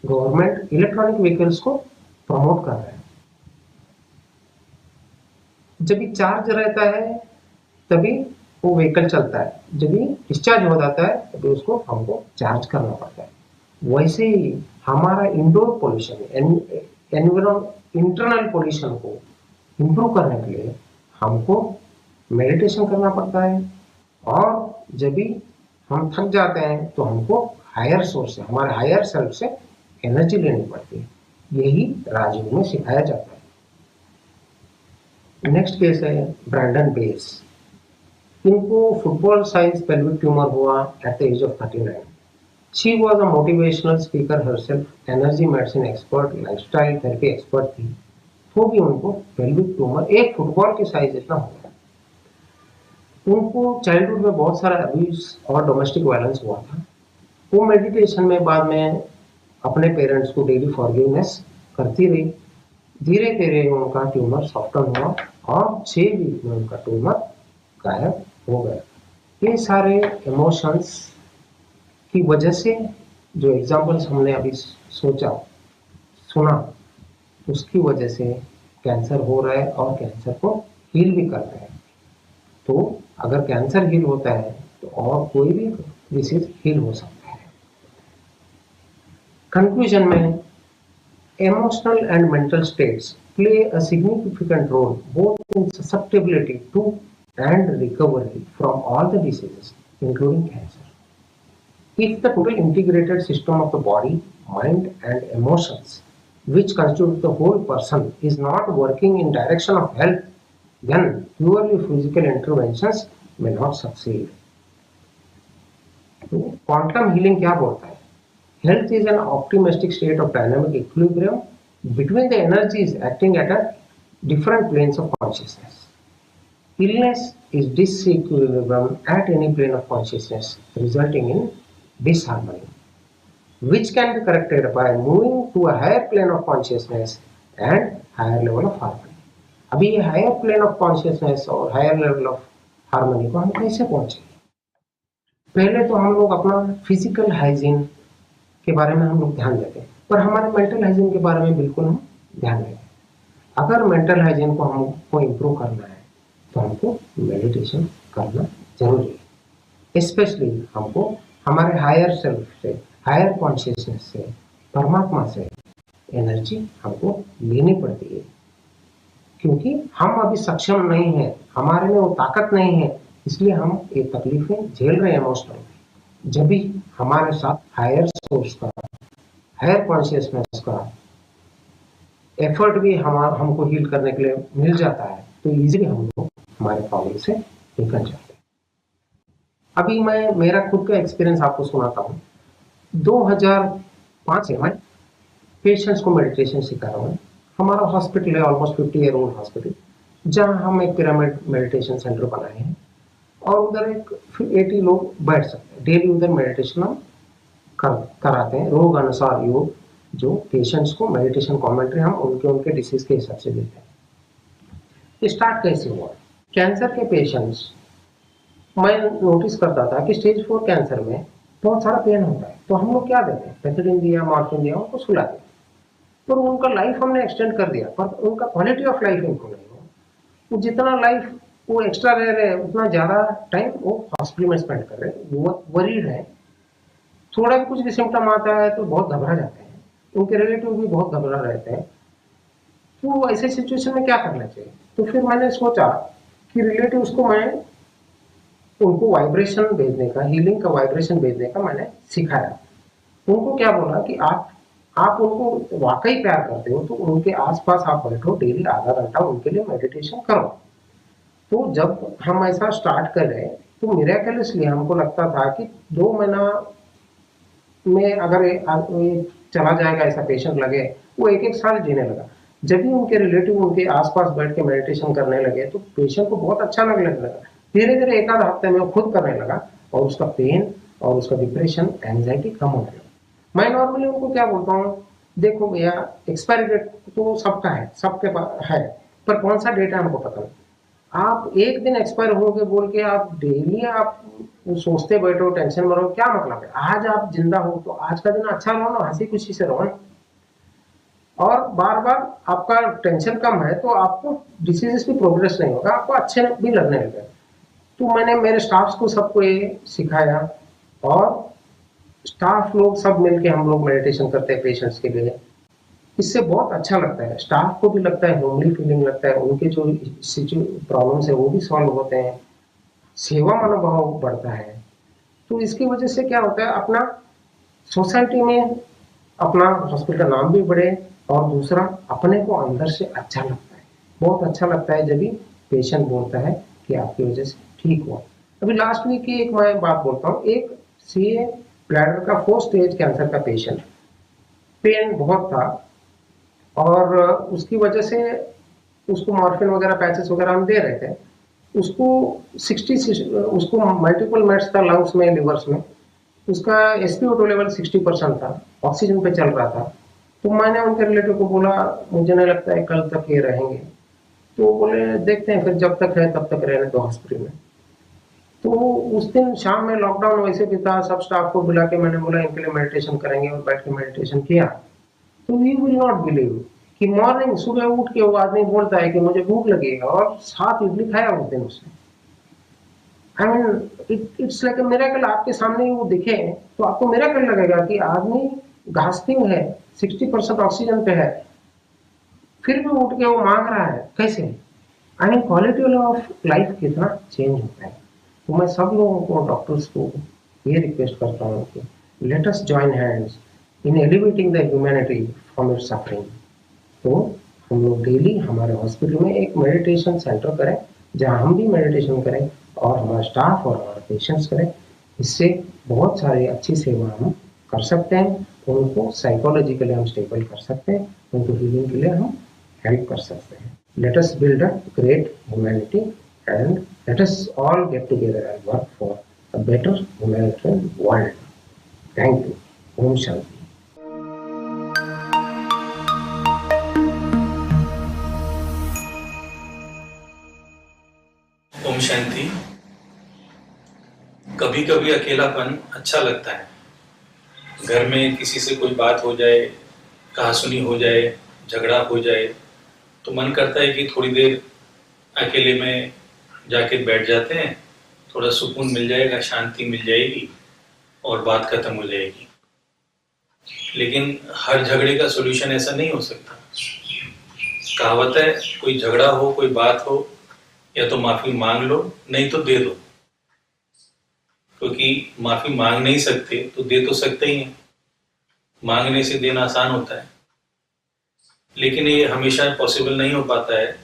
गवर्नमेंट इलेक्ट्रॉनिक व्हीकल्स को प्रमोट कर रहा है। जब भी चार्ज रहता है तभी वो व्हीकल चलता है, जब भी डिस्चार्ज हो जाता है तभी उसको हमको चार्ज करना पड़ता है। वैसे ही हमारा इंडोर पोल्यूशन, इंटरनल पोल्यूशन को इम्प्रूव करने के लिए हमको मेडिटेशन करना पड़ता है। और जब भी हम थक जाते हैं तो हमको हायर सोर्स से, हमारे हायर सेल्फ से एनर्जी लेनी पड़ती है। यही राजयोग में सिखाया जाता है। नेक्स्ट केस है ब्रैंडन बेस। इनको फुटबॉल साइज पेल्विक ट्यूमर हुआ at the age of 39। She was a motivational speaker herself, energy medicine expert, lifestyle therapy expert थी। तो भी उनको पेल्विक ट्यूमर एक फुटबॉल के साइज इतना हो गया। उनको चाइल्डहुड में बहुत सारा अब्यूज और डोमेस्टिक वायलेंस हुआ था। वो मेडिटेशन में बाद में अपने पेरेंट्स को डेली फॉरगिवनेस करती रही। धीरे धीरे उनका ट्यूमर सॉफ्टन हुआ और 6 वीक में उनका ट्यूमर गायब हो गया। ये सारे इमोशंस की वजह से, जो एग्जाम्पल्स हमने अभी सोचा सुना, उसकी वजह से कैंसर हो रहा है और कैंसर को हील भी कर रहे हैं। तो अगर कैंसर हील होता है तो और कोई भी डिसीज हील हो सकता है। कंक्लूजन में, emotional and mental states play a significant role both in susceptibility to and recovery from all the diseases, including cancer. If the total integrated system of the body, mind and emotions, which constitute the whole person, is not working in direction of health, then purely physical interventions may not succeed. तो quantum healing क्या बोलता है? Health is an optimistic state of dynamic equilibrium between the energies acting at a different planes of consciousness. Illness is disequilibrium at any plane of consciousness, resulting in disharmony, which can be corrected by moving to a higher plane of consciousness and higher level of harmony. अभी ये higher plane of consciousness और higher level of harmony को हम कैसे पहुंचेंगे? पहले तो हम लोग अपना फिजिकल हाइजीन के बारे में हम लोग ध्यान देते हैं, पर हमारे मेंटल हाइजीन के बारे में बिल्कुल हम ध्यान नहीं देते। अगर मेंटल हाइजीन को हमको इम्प्रूव करना है तो हमको मेडिटेशन करना जरूरी है। स्पेशली हमको हमारे हायर सेल्फ से, हायर कॉन्शियसनेस से, परमात्मा से एनर्जी हमको लेनी पड़ती है, क्योंकि हम अभी सक्षम नहीं है, हमारे में वो ताकत नहीं है, इसलिए हम ये तकलीफें झेल रहे हैं इमोशनल। जब भी हमारे साथ हायर सोर्स का, हायर कॉन्शियसनेस का एफर्ट भी हमको हील करने के लिए मिल जाता है, तो इजीली हम लोग हमारे प्रॉब्लम से निकल जाते हैं। अभी मैं मेरा खुद का एक्सपीरियंस आपको सुनाता हूँ। 2005 से मैं पेशेंट्स को मेडिटेशन सिखा रहा हूँ। हमारा हॉस्पिटल है ऑलमोस्ट 50 ईयर ओल्ड हॉस्पिटल, जहाँ हम एक पिरामिड मेडिटेशन सेंटर बनाए हैं और उधर एक 80 लोग बैठ सकते हैं। डेली उधर मेडिटेशन हम कराते हैं, रोग अनुसार योग, जो पेशेंट्स को मेडिटेशन कमेंट्री हम उनके डिसीज के हिसाब से देते हैं। स्टार्ट कैसे हुआ? कैंसर के पेशेंट्स, मैं नोटिस करता था कि स्टेज 4 कैंसर में बहुत सारा पेन होता है, तो हम लोग क्या देते हैं, पेथिडीन दिया, मॉर्फिन दिया, उनको सुला दिया, पर उनका लाइफ हमने एक्सटेंड कर दिया, पर उनका क्वालिटी ऑफ लाइफ इम्प्रूव नहीं हुआ। वो जितना लाइफ वो एक्स्ट्रा रह रहे हैं, उतना ज़्यादा टाइम वो हॉस्पिटल में स्पेंड कर रहे हैं, वो वरीड है। थोड़ा भी कुछ भी सिम्टम आता है तो बहुत घबरा जाते हैं, उनके रिलेटिव भी बहुत घबरा रहते हैं। तो ऐसे सिचुएशन में क्या करना चाहिए? तो फिर मैंने सोचा कि रिलेटिव्स को मैं उनको वाइब्रेशन भेजने का, हीलिंग का वाइब्रेशन भेजने का मैंने सिखाया। उनको क्या बोला कि आप उनको वाकई प्यार करते हो तो उनके आसपास आप बैठो, डेली आधा घंटा उनके लिए मेडिटेशन करो। तो जब हम ऐसा स्टार्ट करें तो मिरेकलसली हमको लगता था कि 2 महीना में अगर ये चला जाएगा, ऐसा पेशेंट लगे, वो 1-1 साल जीने लगा। जब भी उनके रिलेटिव उनके आसपास बैठ के मेडिटेशन करने लगे तो पेशेंट को बहुत अच्छा लगने लगा। धीरे धीरे 1 आध हफ्ते में वो खुद करने लगा और उसका पेन और उसका डिप्रेशन, एंजाइटी कम होने लगा। मैं नॉर्मली उनको क्या बोलता हूँ, देखो भैया एक्सपायरी डेट तो सबका है, सबके पास है, पर कौन सा डेट है हमको पता नहीं। आप एक दिन एक्सपायर होगे बोल के आप डेली आप सोचते बैठो, टेंशन में रहो, क्या मतलब है? आज आप जिंदा हो तो आज का दिन अच्छा रहो ना, हंसी खुशी से रहो। और बार बार आपका टेंशन कम है तो आपको डिसीजेस भी प्रोग्रेस नहीं होगा, आपको अच्छे भी लगने लगे। तो मैंने मेरे स्टाफ्स को सबको ये सिखाया और स्टाफ लोग सब मिलके हम लोग मेडिटेशन करते हैं पेशेंट्स के लिए। इससे बहुत अच्छा लगता है, स्टाफ को भी लगता है, होमली फीलिंग लगता है, उनके जो प्रॉब्लम्स है वो भी सॉल्व होते हैं, सेवा मनोभाव बढ़ता है। तो इसकी वजह से क्या होता है, अपना सोसाइटी में अपना हॉस्पिटल का नाम भी बढ़े और दूसरा अपने को अंदर से अच्छा लगता है। बहुत अच्छा लगता है जब भी पेशेंट बोलता है कि आपकी वजह से ठीक हुआ। अभी लास्ट वीक की एक मैं बात बोलता हूँ, एक सीए ब्लैडर का 4 स्टेज कैंसर का पेशेंट, पेन बहुत था और उसकी वजह से उसको मॉर्फिन वगैरह, पैचेस वगैरह हम दे रहे थे। उसको मल्टीपल मेट्स था लंग्स में, लिवर्स में, उसका SpO2 लेवल 60% था, ऑक्सीजन पे चल रहा था। तो मैंने उनके रिलेटिव को बोला, मुझे नहीं लगता है कल तक ये रहेंगे। तो बोले देखते हैं, फिर जब तक है तब तक रहने दो हॉस्पिटल में। तो उस दिन शाम में लॉकडाउन वैसे भी था, सब स्टाफ को बुला के मैंने बोला इनके लिए मेडिटेशन करेंगे और बैठ के मेडिटेशन किया। तो यू विल नॉट बिलीव कि मॉर्निंग सुबह उठ के वो आदमी बोलता है कि मुझे भूख लगी है और 7 इडली खाया उस दिन उसने। I mean it's like a miracle. आपके सामने वो दिखे तो आपको मिरेकल लगेगा कि आदमी गास्पिंग है, 60% ऑक्सीजन पे है, फिर भी उठ के वो मांग रहा है, कैसे? I mean quality of life कितना चेंज होता है। तो मैं सब लोगों को, डॉक्टर्स को ये रिक्वेस्ट करता हूँ कि let us join hands in elevating the humanity from its suffering. तो हम लोग डेली हमारे हॉस्पिटल में एक मेडिटेशन सेंटर करें, जहां हम भी मेडिटेशन करें और हमारा स्टाफ और हमारे पेशेंट्स करें। इससे बहुत सारी अच्छी सेवा हम कर सकते हैं, उनको साइकोलॉजिकली हम स्टेबल कर सकते हैं, उनको हीलिंग के लिए हम हेल्प कर सकते हैं। Let us build a great humanity and let us all get together and work for a better humanitarian world. Thank you. ओम शांति। ओम शांति। कभी कभी अकेलापन अच्छा लगता है। घर में किसी से कोई बात हो जाए, कहासुनी हो जाए, झगड़ा हो जाए, तो मन करता है कि थोड़ी देर अकेले में जाके बैठ जाते हैं, थोड़ा सुकून मिल जाएगा, शांति मिल जाएगी और बात खत्म हो जाएगी। लेकिन हर झगड़े का सॉल्यूशन ऐसा नहीं हो सकता। कहावत है, कोई झगड़ा हो, कोई बात हो, या तो माफी मांग लो, नहीं तो दे दो। क्योंकि माफी मांग नहीं सकते तो दे तो सकते ही हैं। मांगने से देना आसान होता है, लेकिन ये हमेशा पॉसिबल नहीं हो पाता है।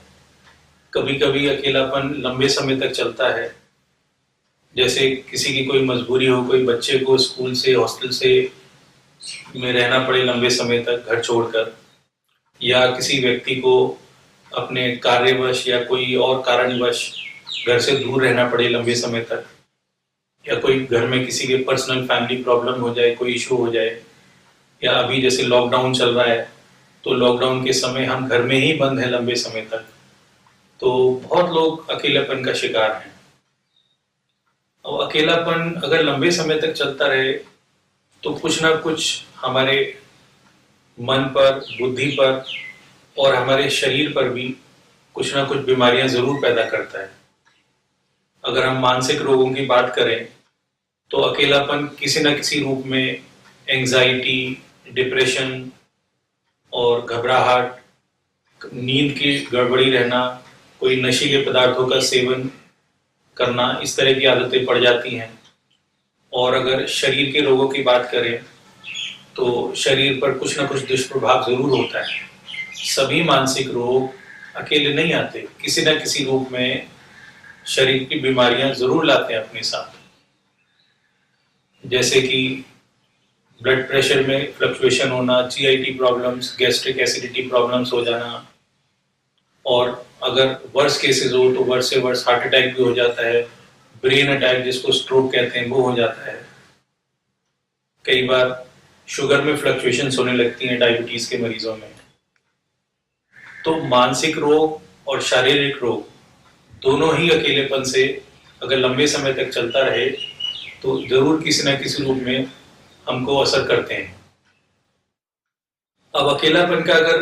कभी कभी अकेलापन लंबे समय तक चलता है। जैसे किसी की कोई मजबूरी हो, कोई बच्चे को स्कूल से, हॉस्टल से में रहना पड़े लंबे समय तक घर छोड़कर, या किसी व्यक्ति को अपने कार्यवश या कोई और कारणवश घर से दूर रहना पड़े लंबे समय तक, या कोई घर में किसी के पर्सनल फैमिली प्रॉब्लम हो जाए, कोई इशू हो जाए, या अभी जैसे लॉकडाउन चल रहा है तो लॉकडाउन के समय हम घर में ही बंद हैं लंबे समय तक, तो बहुत लोग अकेलापन का शिकार हैं। और अकेलापन अगर लंबे समय तक चलता रहे तो कुछ ना कुछ हमारे मन पर, बुद्धि पर और हमारे शरीर पर भी कुछ ना कुछ बीमारियां जरूर पैदा करता है। अगर हम मानसिक रोगों की बात करें तो अकेलापन किसी न किसी रूप में एंजाइटी, डिप्रेशन और घबराहट, नींद की गड़बड़ी रहना, कोई नशीले पदार्थों का सेवन करना, इस तरह की आदतें पड़ जाती हैं। और अगर शरीर के रोगों की बात करें तो शरीर पर कुछ ना कुछ दुष्प्रभाव जरूर होता है। सभी मानसिक रोग अकेले नहीं आते, किसी न किसी रूप में शरीर की बीमारियां जरूर लाते हैं अपने साथ। जैसे कि ब्लड प्रेशर में फ्लक्चुएशन होना, GIT problems, gastric acidity problems हो जाना, और अगर वर्स केसेस हो तो वर्स से वर्स हार्ट अटैक भी हो जाता है, ब्रेन अटैक जिसको स्ट्रोक कहते हैं वो हो जाता है। कई बार शुगर में फ्लक्चुएशंस होने लगती हैं डायबिटीज के मरीजों में। तो मानसिक रोग और शारीरिक रोग दोनों ही अकेलेपन से अगर लंबे समय तक चलता रहे तो जरूर किसी न किसी रूप में हमको असर करते हैं। अब अकेलापन का अगर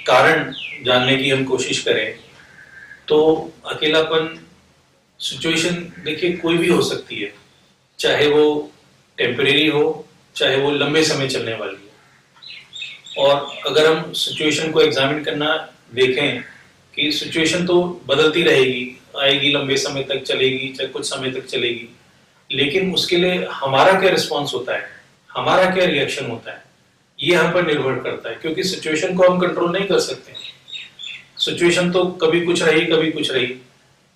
कारण जानने की हम कोशिश करें तो अकेलापन सिचुएशन देखिए कोई भी हो सकती है, चाहे वो टेम्परेरी हो, चाहे वो लंबे समय चलने वाली हो। और अगर हम सिचुएशन को एग्जामिन करना देखें कि सिचुएशन तो बदलती रहेगी, आएगी, लंबे समय तक चलेगी, चाहे कुछ समय तक चलेगी, लेकिन उसके लिए हमारा क्या रिस्पॉन्स होता है, हमारा क्या रिएक्शन होता है, ये हम पर निर्भर करता है। क्योंकि सिचुएशन को हम कंट्रोल नहीं कर सकते। सिचुएशन तो कभी कुछ रही, कभी कुछ रही।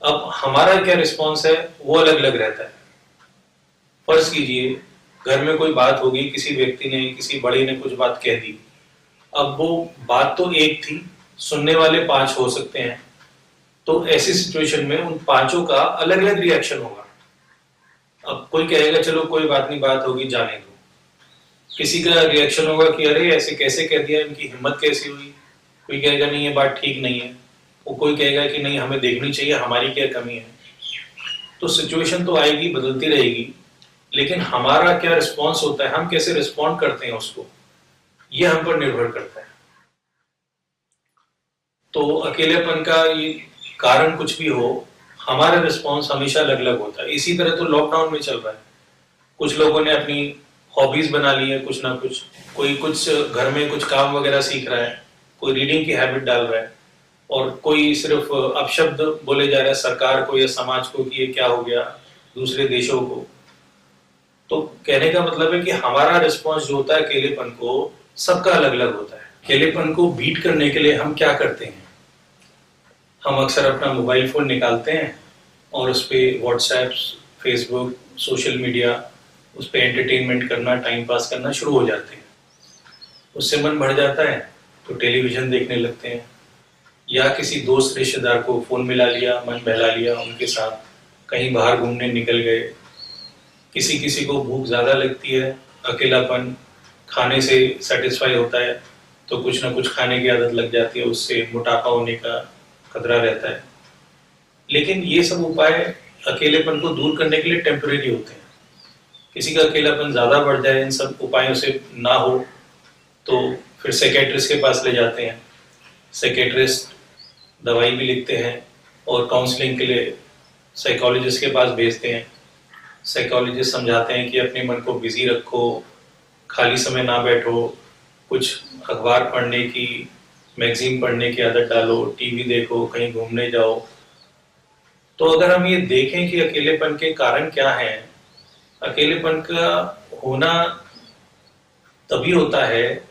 अब हमारा क्या रिस्पॉन्स है वो अलग अलग रहता है। फर्ज कीजिए घर में कोई बात होगी, किसी व्यक्ति ने, किसी बड़े ने कुछ बात कह दी। अब वो बात तो एक थी, सुनने वाले 5 हो सकते हैं, तो ऐसी सिचुएशन में उन 5 का अलग अलग रिएक्शन होगा। अब कोई कहेगा चलो कोई बात नहीं, बात होगी, जाने दो। किसी का रिएक्शन होगा कि अरे ऐसे कैसे कह दिया, इनकी हिम्मत कैसी हुई। कोई कहेगा नहीं ये बात ठीक नहीं है, वो कोई कहेगा कि नहीं हमें देखनी चाहिए, हमारी क्या कमी है। तो सिचुएशन तो आएगी, बदलती रहेगी, लेकिन हमारा क्या रिस्पॉन्स होता है, हम कैसे रिस्पॉन्ड करते हैं उसको, ये हम पर निर्भर करता है। तो अकेलेपन का ये कारण कुछ भी हो, हमारा रिस्पॉन्स हमेशा अलग अलग होता है। इसी तरह तो लॉकडाउन में चल रहा है। कुछ लोगों ने अपनी हॉबीज बना ली है, कुछ ना कुछ, कोई कुछ घर में कुछ काम वगैरह सीख रहा है, कोई रीडिंग की हैबिट डाल रहा है, और कोई सिर्फ अपशब्द बोले जा रहा है सरकार को या समाज को कि ये क्या हो गया, दूसरे देशों को। तो कहने का मतलब है कि हमारा रिस्पॉन्स जो होता है अकेलेपन को, सबका अलग अलग होता है। अकेलेपन को बीट करने के लिए हम क्या करते हैं? हम अक्सर अपना मोबाइल फ़ोन निकालते हैं और उस पर व्हाट्सएप, फेसबुक, सोशल मीडिया, उस पर एंटरटेनमेंट करना, टाइम पास करना शुरू हो जाते हैं। उससे मन बढ़ जाता है तो टेलीविज़न देखने लगते हैं, या किसी दोस्त रिश्तेदार को फ़ोन मिला लिया, मन बहला लिया, उनके साथ कहीं बाहर घूमने निकल गए। किसी किसी को भूख ज़्यादा लगती है, अकेलापन खाने से सेटिस्फाई होता है तो कुछ ना कुछ खाने की आदत लग जाती है, उससे मोटापा होने का खतरा रहता है। लेकिन ये सब उपाय अकेलेपन को दूर करने के लिए टेम्परेरी होते हैं। किसी का अकेलापन ज़्यादा बढ़ जाए, इन सब उपायों से ना हो, तो फिर साइकियाट्रिस्ट के पास ले जाते हैं। साइकियाट्रिस्ट दवाई भी लिखते हैं और काउंसलिंग के लिए साइकोलॉजिस्ट के पास भेजते हैं। साइकोलॉजिस्ट समझाते हैं कि अपने मन को बिजी रखो, खाली समय ना बैठो, कुछ अखबार पढ़ने की, मैगजीन पढ़ने की आदत डालो, टीवी देखो, कहीं घूमने जाओ। तो अगर हम ये देखें कि अकेलेपन के कारण क्या हैं, अकेलेपन का होना तभी होता है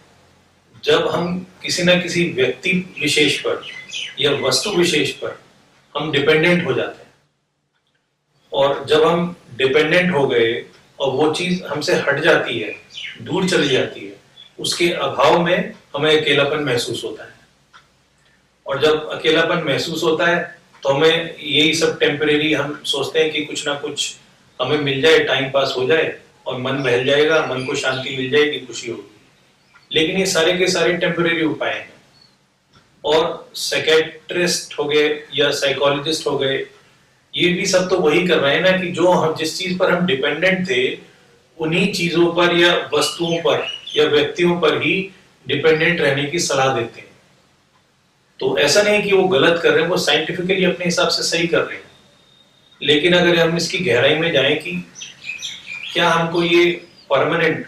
जब हम किसी न किसी व्यक्ति विशेष पर या वस्तु विशेष पर हम डिपेंडेंट हो जाते हैं। और जब हम डिपेंडेंट हो गए और वो चीज हमसे हट जाती है, दूर चली जाती है, उसके अभाव में हमें अकेलापन महसूस होता है। और जब अकेलापन महसूस होता है तो हमें यही सब टेम्परेरी, हम सोचते हैं कि कुछ ना कुछ हमें मिल जाए, टाइम पास हो जाए और मन बहल जाएगा, मन को शांति मिल जाएगी, खुशी होगी। लेकिन ये सारे के सारे टेम्परेरी उपाय हैं। और साइकियाट्रिस्ट हो गए या साइकोलॉजिस्ट हो गए, ये भी सब तो वही कर रहे हैं ना कि जो हम जिस चीज पर हम डिपेंडेंट थे, उन्हीं चीजों पर या वस्तुओं पर या व्यक्तियों पर ही डिपेंडेंट रहने की सलाह देते हैं। तो ऐसा नहीं कि वो गलत कर रहे हैं, वो साइंटिफिकली अपने हिसाब से सही कर रहे हैं। लेकिन अगर हम इसकी गहराई में जाएं कि क्या हमको ये परमानेंट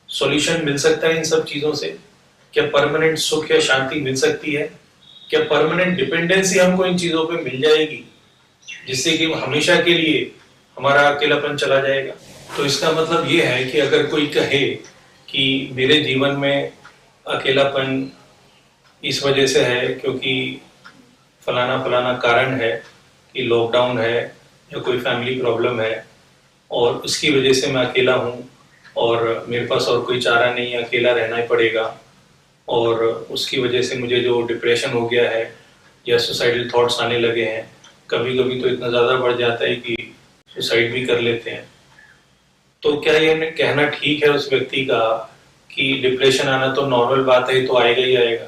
सॉल्यूशन मिल सकता है इन सब चीजों से, क्या परमानेंट सुख या शांति मिल सकती है, क्या परमानेंट डिपेंडेंसी हमको इन चीजों पे मिल जाएगी जिससे कि हमेशा के लिए हमारा अकेलापन चला जाएगा? तो इसका मतलब ये है कि अगर कोई कहे कि मेरे जीवन में अकेलापन इस वजह से है क्योंकि फलाना फलाना कारण है, कि लॉकडाउन है या कोई फैमिली प्रॉब्लम है और उसकी वजह से मैं अकेला हूँ और मेरे पास और कोई चारा नहीं है, अकेला रहना ही पड़ेगा, और उसकी वजह से मुझे जो डिप्रेशन हो गया है या सुसाइडल थॉट्स आने लगे हैं, कभी कभी तो इतना ज़्यादा बढ़ जाता है कि सुसाइड भी कर लेते हैं। तो क्या ये कहना ठीक है उस व्यक्ति का कि डिप्रेशन आना तो नॉर्मल बात है, तो आएगा ही आएगा,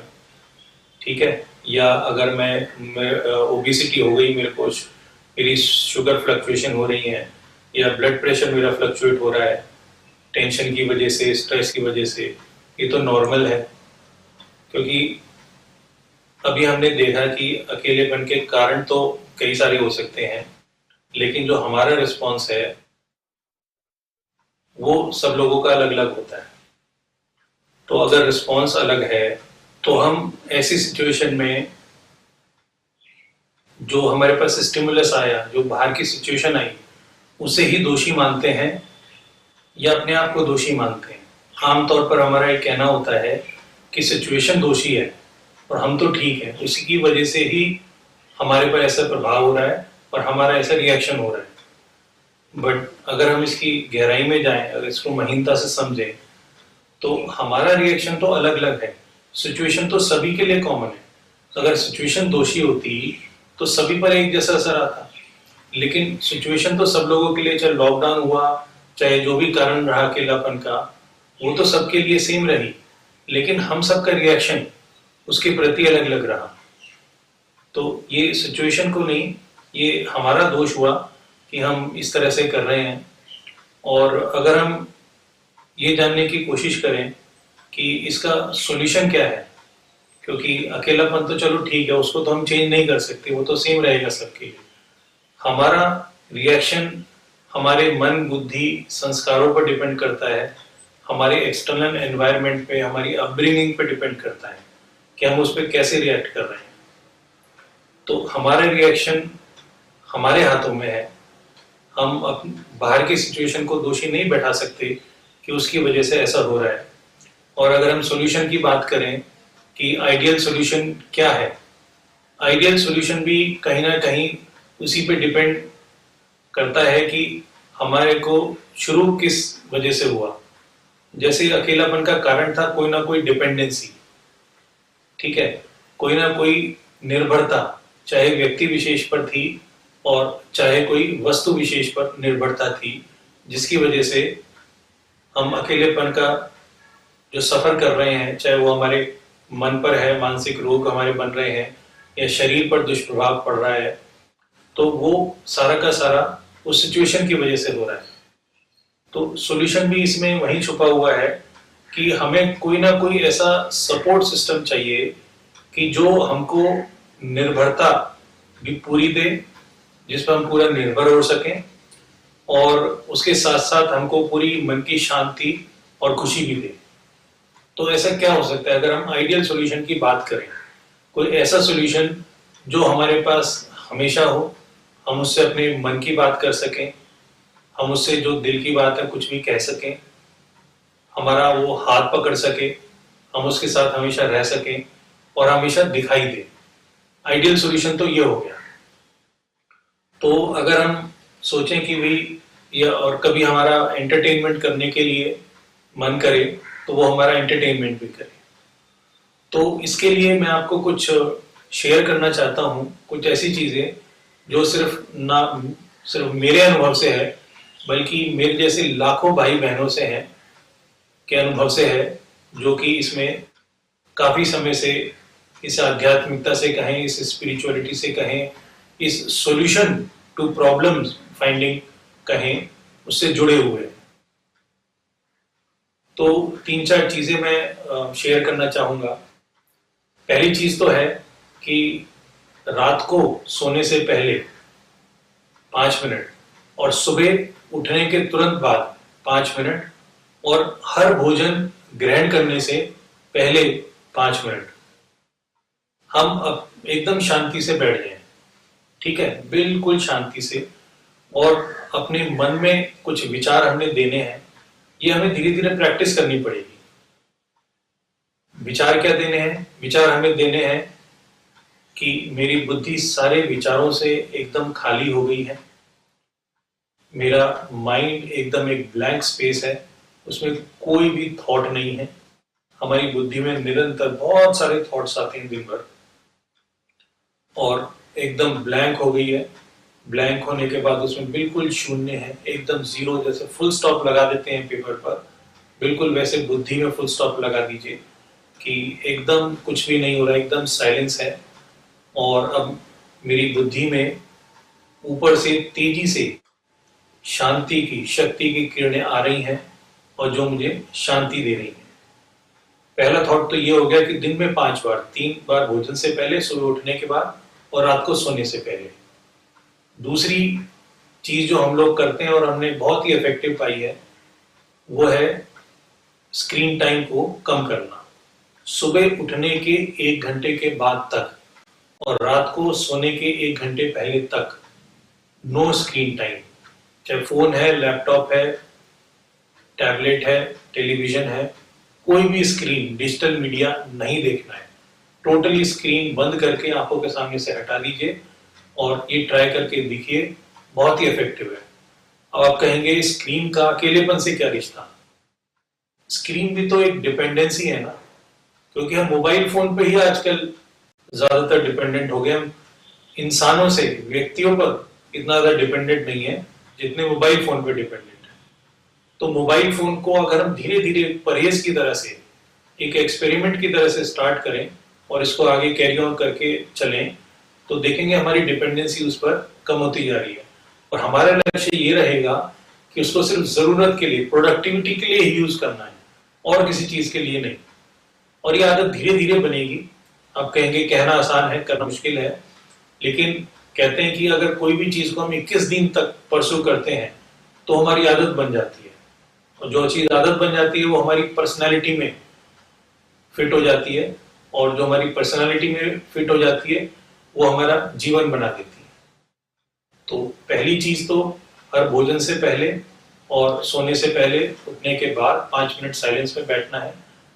ठीक है? या अगर मैं ओबेसिटी हो गई, मेरी शुगर फ्लक्चुएशन हो रही है या ब्लड प्रेशर मेरा फ्लक्चुएट हो रहा है टेंशन की वजह से, स्ट्रेस की वजह से, ये तो नॉर्मल है। क्योंकि अभी हमने देखा कि अकेलेपन के कारण तो कई सारे हो सकते हैं, लेकिन जो हमारा रिस्पॉन्स है वो सब लोगों का अलग अलग होता है। तो अगर रिस्पॉन्स अलग है तो हम ऐसी सिचुएशन में जो हमारे पास स्टिमुलस आया, जो बाहर की सिचुएशन आई, उसे ही दोषी मानते हैं या अपने आप को दोषी मानते हैं। आमतौर पर हमारा ये कहना होता है कि सिचुएशन दोषी है और हम तो ठीक है, उसी की वजह से ही हमारे पर ऐसा प्रभाव हो रहा है और हमारा ऐसा रिएक्शन हो रहा है। बट अगर हम इसकी गहराई में जाएं, अगर इसको महीनता से समझें, तो हमारा रिएक्शन तो अलग अलग है, सिचुएशन तो सभी के लिए कॉमन है। अगर सिचुएशन दोषी होती तो सभी पर एक जैसा असर आता, लेकिन सिचुएशन तो सब लोगों के लिए, चाहे लॉकडाउन हुआ, चाहे जो भी कारण रहा अकेलापन का, वो तो सबके लिए सेम रही, लेकिन हम सबका रिएक्शन उसके प्रति अलग अलग रहा। तो ये सिचुएशन को नहीं, ये हमारा दोष हुआ कि हम इस तरह से कर रहे हैं। और अगर हम ये जानने की कोशिश करें कि इसका सॉल्यूशन क्या है, क्योंकि अकेलापन तो चलो ठीक है, उसको तो हम चेंज नहीं कर सकते, वो तो सेम रहेगा सबके लिए। हमारा रिएक्शन हमारे मन, बुद्धि, संस्कारों पर डिपेंड करता है, हमारे एक्सटर्नल एनवायरनमेंट पे, हमारी अपब्रिंगिंग पे डिपेंड करता है कि हम उस पर कैसे रिएक्ट कर रहे हैं। तो हमारा रिएक्शन हमारे हाथों में है। हम बाहर की सिचुएशन को दोषी नहीं बैठा सकते कि उसकी वजह से ऐसा हो रहा है। और अगर हम सॉल्यूशन की बात करें कि आइडियल सॉल्यूशन क्या है। आइडियल सॉल्यूशन भी कहीं ना कहीं उसी पे डिपेंड करता है कि हमारे को शुरू किस वजह से हुआ। जैसे अकेलापन का कारण था कोई ना कोई डिपेंडेंसी, ठीक है, कोई ना कोई निर्भरता, चाहे व्यक्ति विशेष पर थी और चाहे कोई वस्तु विशेष पर निर्भरता थी, जिसकी वजह से हम अकेलेपन का जो सफर कर रहे हैं, चाहे वो हमारे मन पर है, मानसिक रोग हमारे बन रहे हैं या शरीर पर दुष्प्रभाव पड़ रहा है, तो वो सारा का सारा उस सिचुएशन की वजह से हो रहा है। तो सॉल्यूशन भी इसमें वहीं छुपा हुआ है कि हमें कोई ना कोई ऐसा सपोर्ट सिस्टम चाहिए कि जो हमको निर्भरता भी पूरी दे, जिस पर हम पूरा निर्भर हो सकें, और उसके साथ साथ हमको पूरी मन की शांति और खुशी भी दे। तो ऐसा क्या हो सकता है अगर हम आइडियल सॉल्यूशन की बात करें? कोई ऐसा सॉल्यूशन जो हमारे पास हमेशा हो, हम उससे अपने मन की बात कर सकें, हम उससे जो दिल की बात है कुछ भी कह सकें, हमारा वो हाथ पकड़ सके, हम उसके साथ हमेशा रह सकें और हमेशा दिखाई दे। आइडियल सॉल्यूशन तो ये हो गया। तो अगर हम सोचें कि भाई या और कभी हमारा एंटरटेनमेंट करने के लिए मन करे तो वो हमारा एंटरटेनमेंट भी करे। तो इसके लिए मैं आपको कुछ शेयर करना चाहता हूँ, कुछ ऐसी चीजें जो सिर्फ मेरे अनुभव से है, बल्कि मेरे जैसे लाखों भाई बहनों से हैं के अनुभव से है, जो कि इसमें काफी समय से इस आध्यात्मिकता से कहें, इस स्पिरिचुअलिटी से कहें, इस सॉल्यूशन टू प्रॉब्लम्स फाइंडिंग कहें, उससे जुड़े हुए। तो 3-4 चीजें मैं शेयर करना चाहूंगा। पहली चीज तो है कि रात को सोने से पहले 5 मिनट और सुबह उठने के तुरंत बाद 5 मिनट और हर भोजन ग्रहण करने से पहले 5 मिनट हम अब एकदम शांति से बैठ जाएं, ठीक है, बिल्कुल शांति से, और अपने मन में कुछ विचार हमने देने हैं। ये हमें धीरे धीरे प्रैक्टिस करनी पड़ेगी। विचार क्या देने हैं? विचार हमें देने हैं कि मेरी बुद्धि सारे विचारों से एकदम खाली हो गई है, मेरा माइंड एकदम एक ब्लैंक स्पेस है, उसमें कोई भी थॉट नहीं है। हमारी बुद्धि में निरंतर बहुत सारे थॉट्स आते हैं दिन भर, और एकदम ब्लैंक हो गई है। ब्लैंक होने के बाद उसमें बिल्कुल शून्य है, एकदम जीरो, जैसे फुल स्टॉप लगा देते हैं पेपर पर, बिल्कुल वैसे बुद्धि में फुल स्टॉप लगा दीजिए कि एकदम कुछ भी नहीं हो रहा है, एकदम साइलेंस है। और अब मेरी बुद्धि में ऊपर से तेजी से शांति की, शक्ति की किरणें आ रही हैं और जो मुझे शांति दे रही हैं। पहला थॉट तो ये हो गया कि दिन में 5 बार, 3 बार भोजन से पहले, सुबह उठने के बाद और रात को सोने से पहले। दूसरी चीज जो हम लोग करते हैं और हमने बहुत ही इफेक्टिव पाई है, वो है स्क्रीन टाइम को कम करना। सुबह उठने के 1 घंटे के बाद तक और रात को सोने के 1 घंटे पहले तक नो स्क्रीन टाइम। चाहे फोन है, लैपटॉप है, टैबलेट है, टेलीविजन है, कोई भी स्क्रीन, डिजिटल मीडिया नहीं देखना है। टोटली स्क्रीन बंद करके आंखों के सामने से हटा दीजिए और ये ट्राई करके देखिए, बहुत ही इफेक्टिव है। अब आप कहेंगे स्क्रीन का अकेलेपन से क्या रिश्ता? स्क्रीन भी तो एक डिपेंडेंसी है ना, क्योंकि हम मोबाइल फोन पे ही आजकल ज्यादातर डिपेंडेंट हो गए। हम इंसानों से, व्यक्तियों पर इतना ज्यादा डिपेंडेंट नहीं है जितने मोबाइल फोन पे डिपेंडेंट है। तो मोबाइल फोन को अगर हम धीरे धीरे परहेज की तरह से, एक एक्सपेरिमेंट की तरह से स्टार्ट करें और इसको आगे कैरी ऑन करके चलें, तो देखेंगे हमारी डिपेंडेंसी उस पर कम होती जा रही है। और हमारा लक्ष्य ये रहेगा कि उसको सिर्फ जरूरत के लिए, प्रोडक्टिविटी के लिए ही यूज करना है और किसी चीज के लिए नहीं। और ये आदत धीरे धीरे बनेगी। आप कहेंगे कहना आसान है, करना मुश्किल है, लेकिन कहते हैं कि अगर कोई भी चीज को हम 21 दिन तक परसू करते हैं तो हमारी आदत बन जाती है, और जो चीज आदत बन जाती है वो हमारी पर्सनैलिटी में फिट हो जाती है, और जो हमारी पर्सनैलिटी में फिट हो जाती है वो हमारा जीवन बना देती है। तो पहली चीज तो हर भोजन से पहले और सोने से पहले, उठने के बाद 5 मिनट साइलेंस में बैठना है,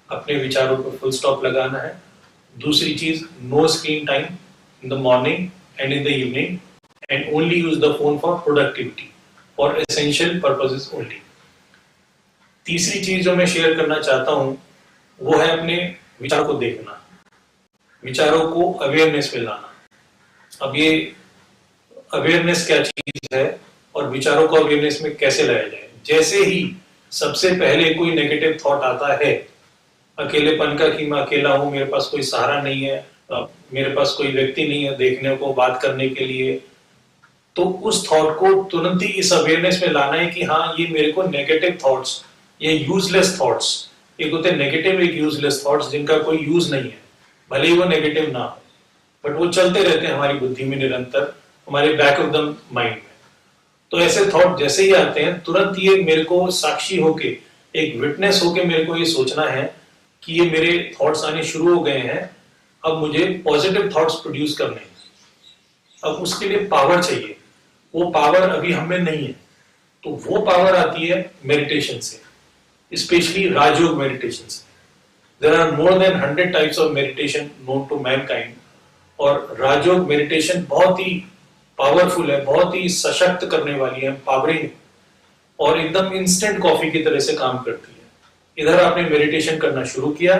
अपने विचारों पर फुल स्टॉप लगाना है दूसरी चीज, no screen time in the morning and in the evening, and only use the phone for productivity, for essential purposes only. तीसरी चीज जो मैं शेयर करना चाहता हूं वो है अपने विचार को देखना, विचारों को अवेयरनेस में लाना। अब ये अवेयरनेस क्या चीज है और विचारों को अवेयरनेस में कैसे लाया जाए। जैसे ही सबसे पहले कोई नेगेटिव थॉट आता है, अकेलेपन का, कि मैं अकेला हूं, मेरे पास कोई सहारा नहीं है, मेरे पास कोई व्यक्ति नहीं है देखने को, बात करने के लिए, तो उस थॉट को तुरंत ही इस अवेयरनेस में लाना है कि हाँ, ये मेरे को नेगेटिव थॉट्स, ये यूजलेस थॉट्स, एक होते हैं नेगेटिव, एक यूजलेस थॉट्स जिनका कोई यूज नहीं है, भले ही वो नेगेटिव ना हो, बट वो चलते रहते हैं हमारी बुद्धि में निरंतर, हमारे बैक ऑफ द माइंड में। तो ऐसे थॉट जैसे ही आते हैं, तुरंत ये मेरे को साक्षी होके, एक विटनेस होके मेरे को ये सोचना है कि ये मेरे थॉट्स आने शुरू हो गए हैं, अब मुझे पॉजिटिव थॉट्स प्रोड्यूस करने हैं। अब उसके लिए पावर चाहिए, वो पावर अभी हमें नहीं है, तो वो पावर आती है मेडिटेशन से, स्पेशली राजयोग मेडिटेशन से। There are more than 100 types of meditation known to mankind, और राजयोग मेडिटेशन बहुत ही पावरफुल है, बहुत ही सशक्त करने वाली है, पावरिंग, और एकदम इंस्टेंट कॉफी की तरह से काम करती है। इधर आपने मेडिटेशन करना शुरू किया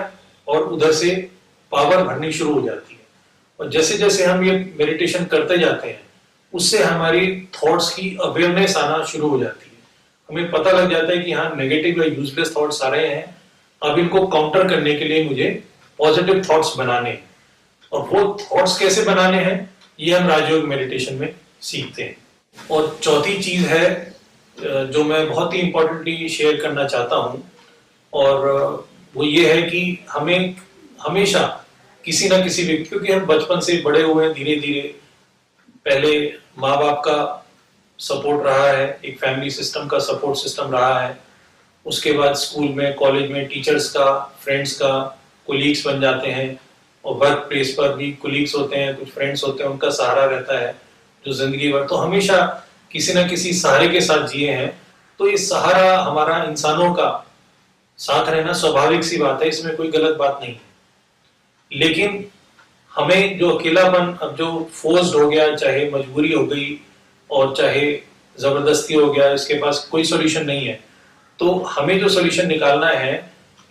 और उधर से पावर भरनी शुरू हो जाती है, और जैसे जैसे हम ये मेडिटेशन करते जाते हैं, उससे हमारी थॉट्स की अवेयरनेस आना शुरू हो जाती है। हमें पता लग जाता है कि हाँ, नेगेटिव या यूजलेस थॉट्स आ रहे हैं, अब इनको काउंटर करने के लिए मुझे पॉजिटिव थॉट्स बनाने हैं। और वो थॉट्स कैसे बनाने हैं, ये हम राजयोग मेडिटेशन में सीखते हैं। और चौथी चीज है जो मैं बहुत ही इंपॉर्टेंटली शेयर करना चाहता हूं, और वो ये है कि हमें हमेशा किसी ना किसी व्यक्ति, क्योंकि हम बचपन से बड़े हुए हैं, धीरे धीरे पहले माँ बाप का सपोर्ट रहा है, एक फैमिली सिस्टम का सपोर्ट सिस्टम रहा है, उसके बाद स्कूल में, कॉलेज में टीचर्स का, फ्रेंड्स का, कोलीग्स बन जाते हैं, और वर्क प्लेस पर भी कोलीग्स होते हैं, कुछ फ्रेंड्स होते हैं, उनका सहारा रहता है जो जिंदगी भर, तो हमेशा किसी ना किसी सहारे के साथ जिए हैं। तो ये सहारा हमारा, इंसानों का साथ रहना स्वाभाविक सी बात है, इसमें कोई गलत बात नहीं है। लेकिन हमें जो अकेलापन अब जो फोर्स्ड हो गया, चाहे मजबूरी हो गई और चाहे जबरदस्ती हो गया, इसके पास कोई सॉल्यूशन नहीं है, तो हमें जो सॉल्यूशन निकालना है,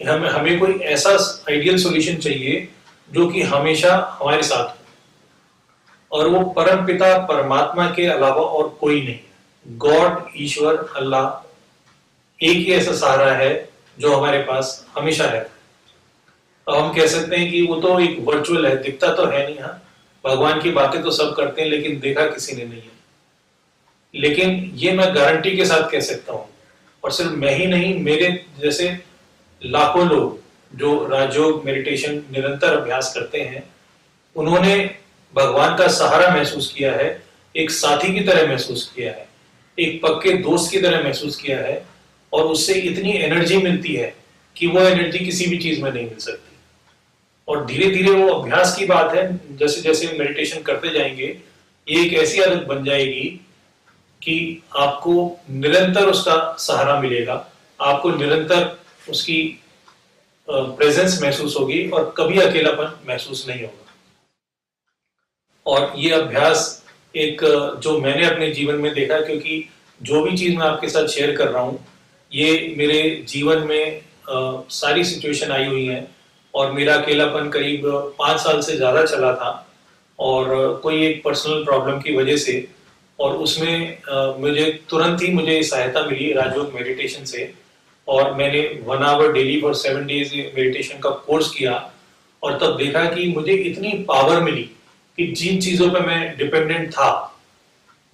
हमें कोई ऐसा आइडियल सॉल्यूशन चाहिए जो कि हमेशा हमारे साथ हो, और वो परम पिता परमात्मा के अलावा और कोई नहीं है। गॉड, ईश्वर, अल्लाह एक ही ऐसा सहारा है जो हमारे पास हमेशा रहता है। अब हम कह सकते हैं कि वो तो एक वर्चुअल है, दिखता तो है नहीं, हाँ, भगवान की बातें तो सब करते हैं, लेकिन देखा किसी ने नहीं है। लेकिन ये मैं गारंटी के साथ कह सकता हूं, और सिर्फ मैं ही नहीं, मेरे जैसे लाखों लोग जो राजयोग मेडिटेशन निरंतर अभ्यास करते हैं, उन्होंने भगवान का सहारा महसूस किया है, एक साथी की तरह महसूस किया है, एक पक्के दोस्त की तरह महसूस किया है, और उससे इतनी एनर्जी मिलती है कि वो एनर्जी किसी भी चीज में नहीं मिल सकती। और धीरे धीरे वो अभ्यास की बात है, जैसे जैसे मेडिटेशन करते जाएंगे, ये एक ऐसी आदत बन जाएगी कि आपको निरंतर उसका सहारा मिलेगा, आपको निरंतर उसकी प्रेजेंस महसूस होगी, और कभी अकेलापन महसूस नहीं होगा। और ये अभ्यास एक जो मैंने अपने जीवन में देखा, क्योंकि जो भी चीज मैं आपके साथ शेयर कर रहा हूँ, ये मेरे जीवन में सारी सिचुएशन आई हुई है, और मेरा अकेलापन करीब 5 साल से ज्यादा चला था, और कोई एक पर्सनल प्रॉब्लम की वजह से, और उसमें मुझे तुरंत ही मुझे सहायता मिली राजयोग मेडिटेशन से, और मैंने 1 hour daily for 7 days meditation का कोर्स किया, और तब देखा कि मुझे इतनी पावर मिली कि जिन चीजों पे मैं डिपेंडेंट था,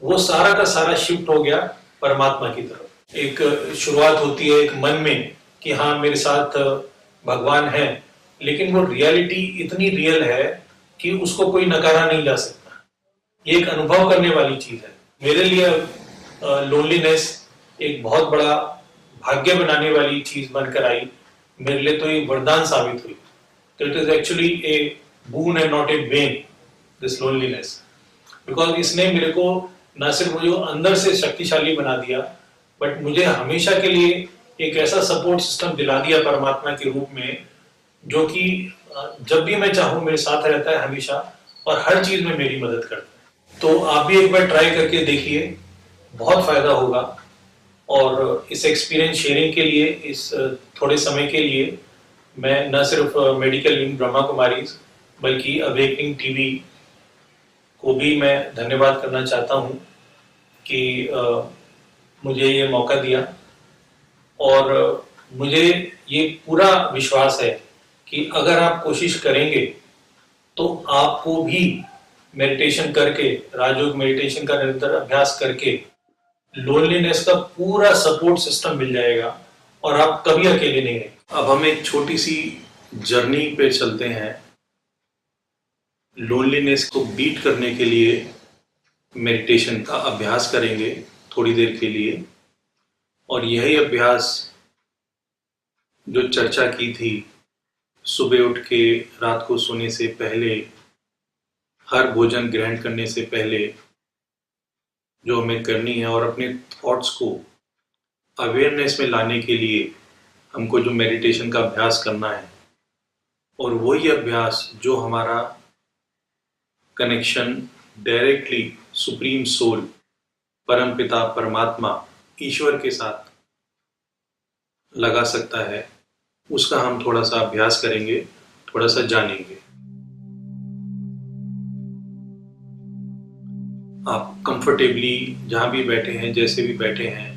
वो सारा का सारा शिफ्ट हो गया परमात्मा की तरफ। एक शुरुआत होती है एक मन में कि हाँ, मेरे साथ भगवान है, लेकिन वो रियलिटी इतनी रियल है कि उसको कोई नकारा नहीं जा सकता। ये एक अनुभव करने वाली चीज है। मेरे लिए लोनलीनेस एक बहुत बड़ा भाग्य बनाने वाली चीज बनकर आई, मेरे लिए तो ये वरदान साबित हुई। तो it is actually A boon and not a Ben, this loneliness, because इसने मेरे को न सिर्फ मुझे अंदर से शक्तिशाली बना दिया, बट मुझे हमेशा के लिए एक ऐसा सपोर्ट सिस्टम दिला दिया परमात्मा के रूप में, जो कि जब भी मैं चाहूँ मेरे साथ रहता है हमेशा, और हर चीज में मेरी मदद करता है। तो आप भी एक बार ट्राई करके देखिए, बहुत फायदा होगा। और इस एक्सपीरियंस शेयरिंग के लिए, इस थोड़े समय के लिए, मैं न सिर्फ मेडिकल विंग ब्रह्मा कुमारी बल्कि अवेकनिंग टीवी को भी मैं धन्यवाद करना चाहता हूँ कि मुझे ये मौका दिया। और मुझे ये पूरा विश्वास है कि अगर आप कोशिश करेंगे तो आपको भी मेडिटेशन करके, राजयोग मेडिटेशन का निरंतर अभ्यास करके लोनलीनेस का पूरा सपोर्ट सिस्टम मिल जाएगा और आप कभी अकेले नहीं रहेंगे। अब हम एक छोटी सी जर्नी पे चलते हैं। लोनलीनेस को बीट करने के लिए मेडिटेशन का अभ्यास करेंगे थोड़ी देर के लिए। और यही अभ्यास जो चर्चा की थी, सुबह उठ के रात को सोने से पहले, हर भोजन ग्रहण करने से पहले जो हमें करनी है, और अपने थॉट्स को अवेयरनेस में लाने के लिए हमको जो मेडिटेशन का अभ्यास करना है, और वही अभ्यास जो हमारा कनेक्शन डायरेक्टली सुप्रीम सोल, परमपिता परमात्मा ईश्वर के साथ लगा सकता है, उसका हम थोड़ा सा अभ्यास करेंगे, थोड़ा सा जानेंगे। आप कंफर्टेबली जहां भी बैठे हैं, जैसे भी बैठे हैं,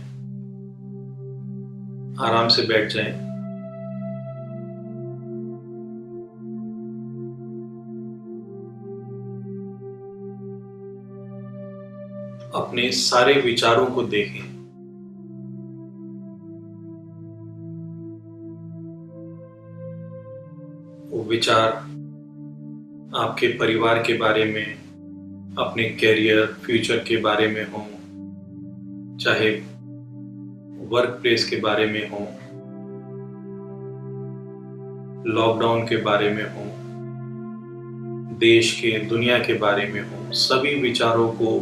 आराम से बैठ जाएं। अपने सारे विचारों को देखें। वो विचार आपके परिवार के बारे में, अपने कैरियर, फ्यूचर के बारे में हो, चाहे वर्क प्लेस के बारे में हो, लॉकडाउन के बारे में हो, देश के, दुनिया के बारे में हो, सभी विचारों को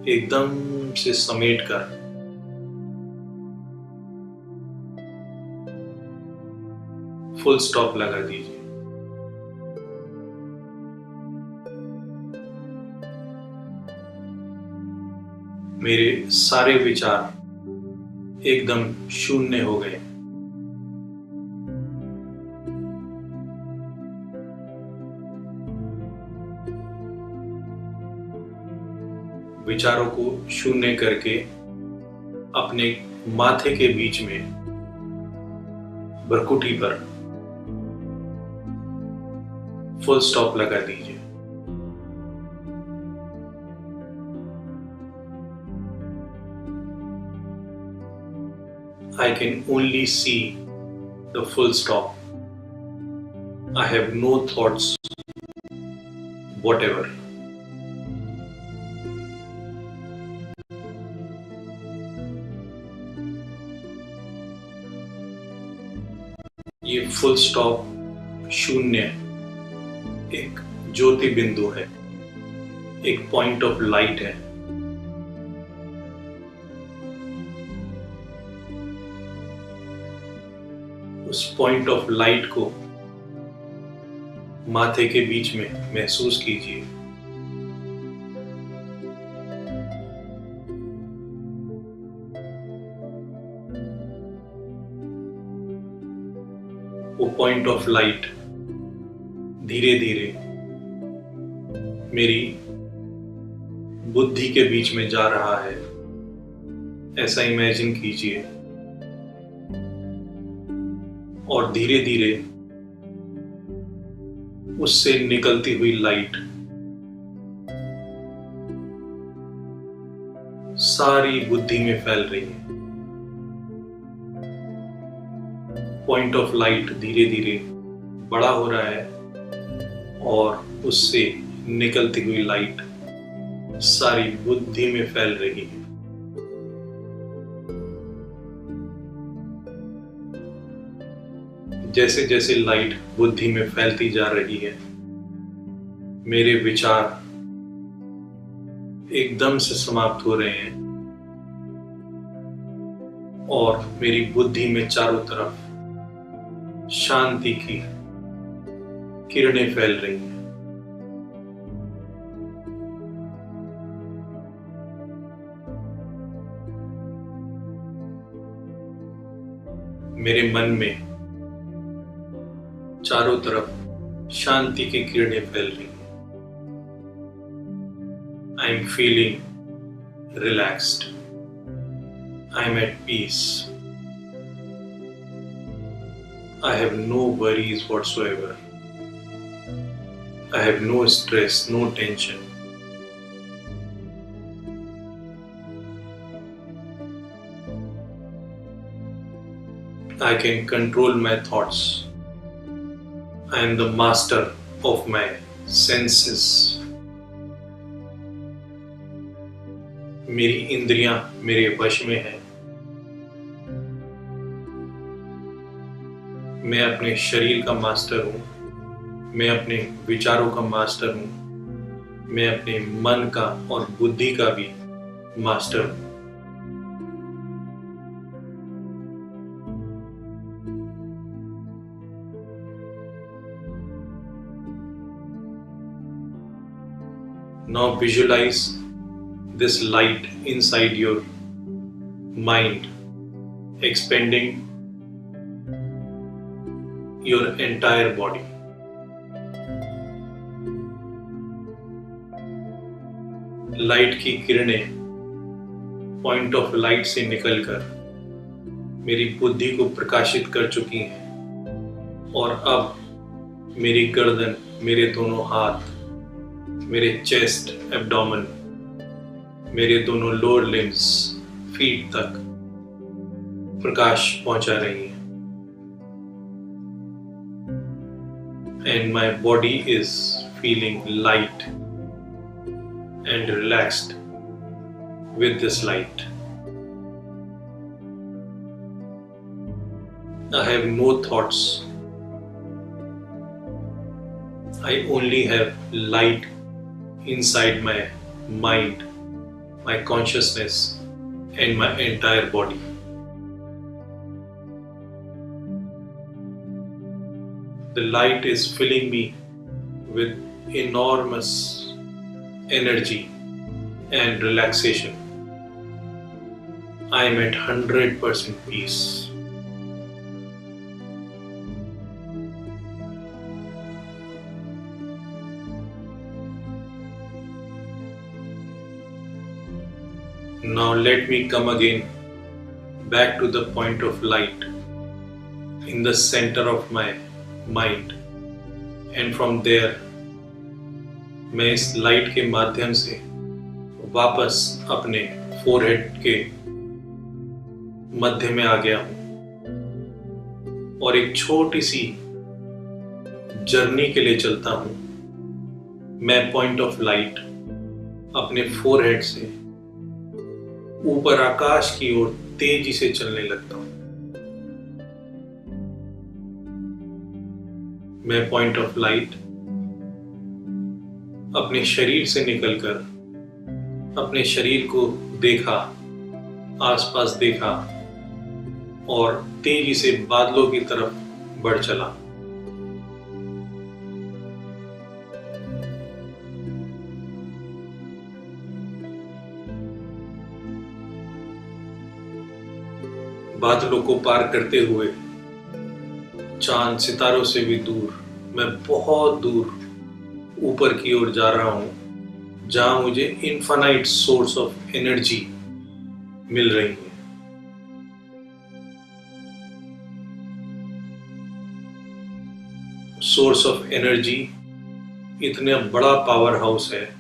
एकदम से समेटकर फुल स्टॉप लगा दीजिए। मेरे सारे विचार एकदम शून्य हो गए। विचारों को शून्य करके अपने माथे के बीच में भ्रुकुटी पर फुल स्टॉप लगा दीजिए। I can only see the full stop. I have no thoughts whatever. ये फुल स्टॉप शून्य एक ज्योति बिंदु है, एक पॉइंट ऑफ लाइट है। उस पॉइंट ऑफ लाइट को माथे के बीच में महसूस कीजिए। वो पॉइंट ऑफ लाइट धीरे धीरे मेरी बुद्धि के बीच में जा रहा है, ऐसा इमेजिन कीजिए। और धीरे धीरे उससे निकलती हुई लाइट सारी बुद्धि में फैल रही है। पॉइंट ऑफ लाइट धीरे धीरे बड़ा हो रहा है और उससे निकलती हुई लाइट सारी बुद्धि में फैल रही है। जैसे जैसे लाइट बुद्धि में फैलती जा रही है, मेरे विचार एकदम से समाप्त हो रहे हैं और मेरी बुद्धि में चारों तरफ शांति की किरणें फैल रही हैं। मेरे मन में चारों तरफ शांति की किरणें फैल रही हैं। I am feeling relaxed. I am at peace. I have no worries whatsoever. I have no stress, no tension. I can control my thoughts. I am the master of my senses. मेरी इंद्रियां मेरे वश में हैं। मैं अपने शरीर का मास्टर हूं। मैं अपने विचारों का मास्टर हूं। मैं अपने मन का और बुद्धि का भी मास्टर हूं। Now visualize this light inside your mind, expanding your entire body. Light की किरणें पॉइंट ऑफ लाइट से निकलकर मेरी बुद्धि को प्रकाशित कर चुकी हैं और अब मेरी गर्दन, मेरे दोनों हाथ, मेरे चेस्ट, एब्डोमेन, मेरे दोनों लोअर लिम्स, फीट तक प्रकाश पहुंचा रही है। And my body is feeling light and relaxed with this light. I have no thoughts. I only have light inside my mind, my consciousness, and my entire body. The light is filling me with enormous energy and relaxation. I am at 100% peace. Now let me come again back to the point of light in the center of my mind, and from there मैं इस light के माध्यम से वापस अपने forehead के मध्य में आ गया हूं और एक छोटी सी जर्नी के लिए चलता हूं। मैं पॉइंट ऑफ लाइट अपने फोरहेड से ऊपर आकाश की ओर तेजी से चलने लगता हूं। मैं पॉइंट ऑफ लाइट अपने शरीर से निकलकर अपने शरीर को देखा, आसपास देखा और तेजी से बादलों की तरफ बढ़ चला। बादलों को पार करते हुए चांद सितारों से भी दूर मैं बहुत दूर ऊपर की ओर जा रहा हूं, जहां मुझे इनफाइनाइट सोर्स ऑफ एनर्जी मिल रही है। सोर्स ऑफ एनर्जी इतना बड़ा पावर हाउस है,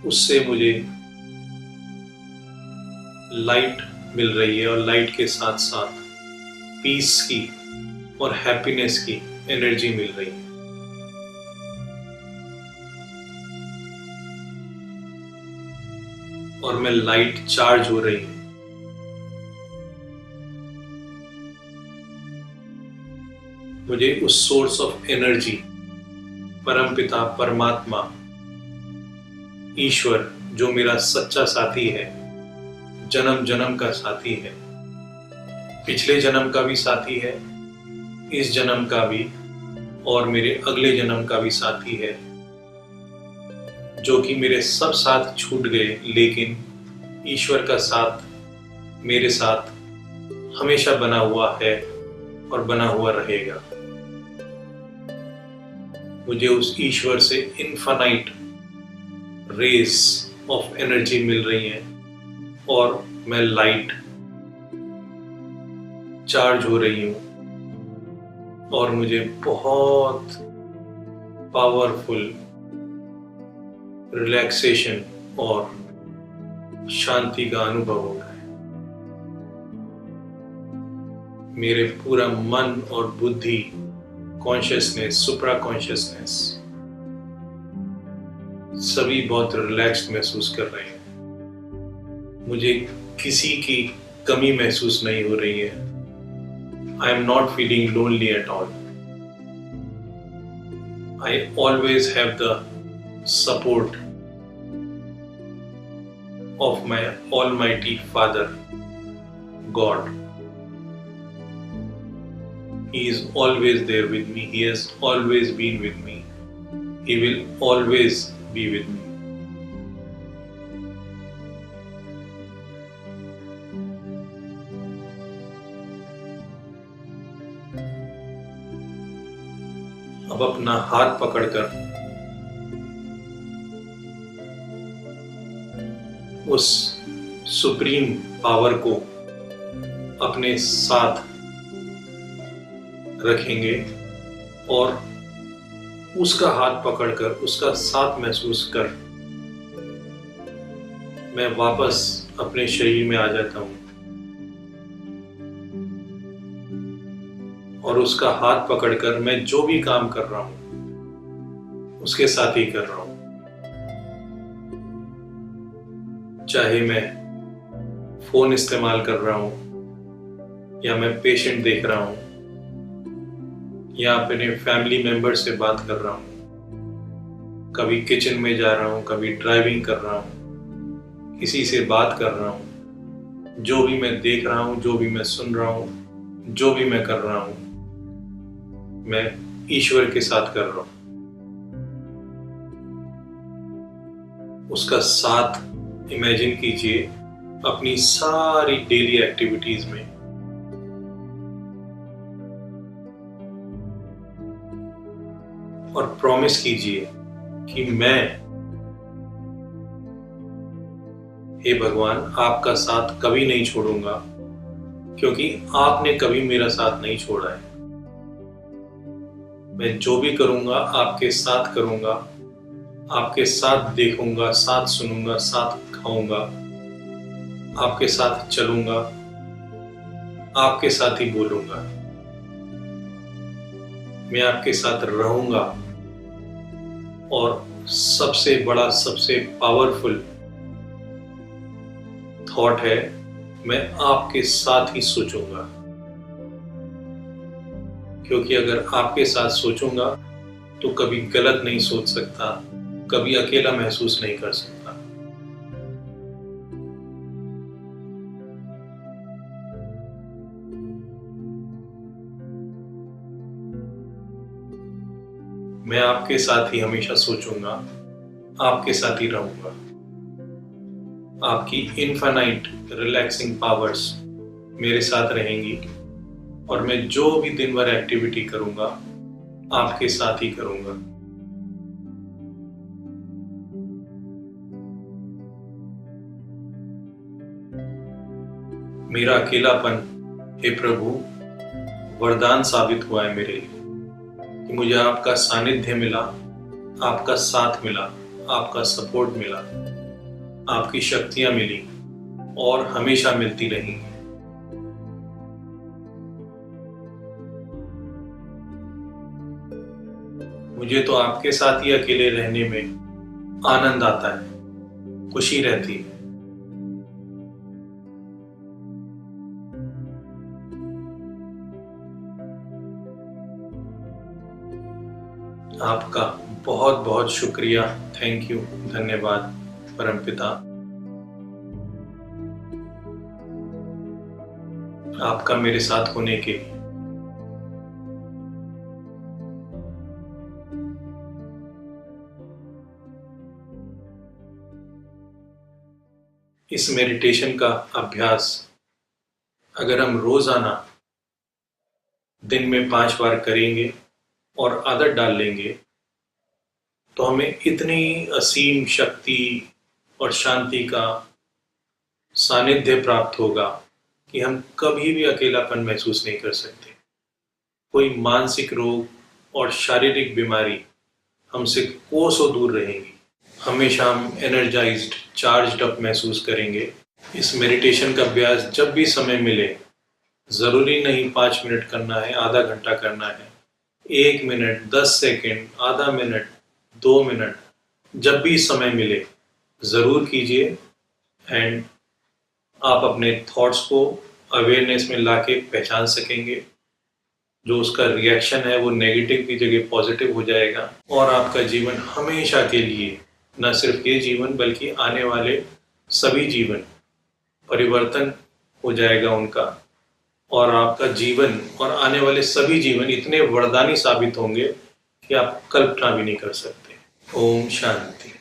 उससे मुझे लाइट मिल रही है और लाइट के साथ साथ पीस की और हैप्पीनेस की एनर्जी मिल रही है। और मैं लाइट चार्ज हो रही हूं। मुझे उस सोर्स ऑफ एनर्जी, परमपिता परमात्मा ईश्वर, जो मेरा सच्चा साथी है, जन्म जन्म का साथी है, पिछले जन्म का भी साथी है, इस जन्म का भी और मेरे अगले जन्म का भी साथी है, जो कि मेरे सब साथ छूट गए, लेकिन ईश्वर का साथ मेरे साथ हमेशा बना हुआ है और बना हुआ रहेगा। मुझे उस ईश्वर से इनफाइनाइट रेस ऑफ एनर्जी मिल रही है और मैं लाइट चार्ज हो रही हूँ और मुझे बहुत पावरफुल रिलैक्सेशन और शांति का अनुभव हो रहा है। मेरे पूरा मन और बुद्धि, कॉन्शियसनेस, सुप्रा कॉन्शियसनेस सभी बहुत रिलैक्स्ड महसूस कर रहे हैं। मुझे किसी की कमी महसूस नहीं हो रही है। I am not feeling lonely at all. I always have the support of my Almighty Father, God. He is always there with me. He has always been with me. He will always be with me. अब अपना हाथ पकड़कर उस supreme power को अपने साथ रखेंगे और उसका हाथ पकड़कर उसका साथ महसूस कर मैं वापस अपने शरीर में आ जाता हूं और उसका हाथ पकड़कर मैं जो भी काम कर रहा हूं उसके साथ ही कर रहा हूं। चाहे मैं फोन इस्तेमाल कर रहा हूं या मैं पेशेंट देख रहा हूं या अपने फैमिली मेंबर से बात कर रहा हूं, कभी किचन में जा रहा हूं, कभी ड्राइविंग कर रहा हूं, किसी से बात कर रहा हूं, जो भी मैं देख रहा हूं, जो भी मैं सुन रहा हूं, जो भी मैं कर रहा हूं, मैं ईश्वर के साथ कर रहा हूं। उसका साथ इमेजिन कीजिए अपनी सारी डेली एक्टिविटीज में। और प्रॉमिस कीजिए कि मैं, हे भगवान, आपका साथ कभी नहीं छोड़ूंगा, क्योंकि आपने कभी मेरा साथ नहीं छोड़ा है। मैं जो भी करूंगा आपके साथ करूंगा, आपके साथ देखूंगा, साथ सुनूंगा, साथ खाऊंगा, आपके साथ चलूंगा, आपके साथ ही बोलूंगा, मैं आपके साथ रहूंगा। और सबसे बड़ा, सबसे पावरफुल थॉट है, मैं आपके साथ ही सोचूंगा, क्योंकि अगर आपके साथ सोचूंगा तो कभी गलत नहीं सोच सकता, कभी अकेला महसूस नहीं कर सकता। मैं आपके साथ ही हमेशा सोचूंगा, आपके साथ ही रहूंगा। आपकी इनफाइनाइट रिलैक्सिंग पावर्स मेरे साथ रहेंगी और मैं जो भी दिन भर एक्टिविटी करूंगा आपके साथ ही करूंगा। मेरा अकेलापन, हे प्रभु, वरदान साबित हुआ है मेरे लिए कि मुझे आपका सानिध्य मिला, आपका साथ मिला, आपका सपोर्ट मिला, आपकी शक्तियां मिली और हमेशा मिलती रहेंगी। मुझे तो आपके साथ ही अकेले रहने में आनंद आता है, खुशी रहती है। आपका बहुत बहुत शुक्रिया, थैंक यू, धन्यवाद परमपिता। आपका मेरे साथ होने के लिए। इस मेडिटेशन का अभ्यास अगर हम रोजाना दिन में 5 बार करेंगे और आदत डाल लेंगे तो हमें इतनी असीम शक्ति और शांति का सानिध्य प्राप्त होगा कि हम कभी भी अकेलापन महसूस नहीं कर सकते। कोई मानसिक रोग और शारीरिक बीमारी हमसे कोसों दूर रहेंगी। हमेशा हम एनर्जाइज्ड, चार्ज्ड अप महसूस करेंगे। इस मेडिटेशन का अभ्यास जब भी समय मिले, ज़रूरी नहीं 5 मिनट करना है, आधा घंटा करना है, 1 मिनट, 10 सेकेंड, आधा मिनट, 2 मिनट, जब भी समय मिले ज़रूर कीजिए। एंड आप अपने थॉट्स को अवेयरनेस में लाके पहचान सकेंगे। जो उसका रिएक्शन है वो नेगेटिव की जगह पॉजिटिव हो जाएगा और आपका जीवन हमेशा के लिए, न सिर्फ ये जीवन बल्कि आने वाले सभी जीवन परिवर्तन हो जाएगा उनका, और आपका जीवन और आने वाले सभी जीवन इतने वरदानी साबित होंगे कि आप कल्पना भी नहीं कर सकते। ओम शांति।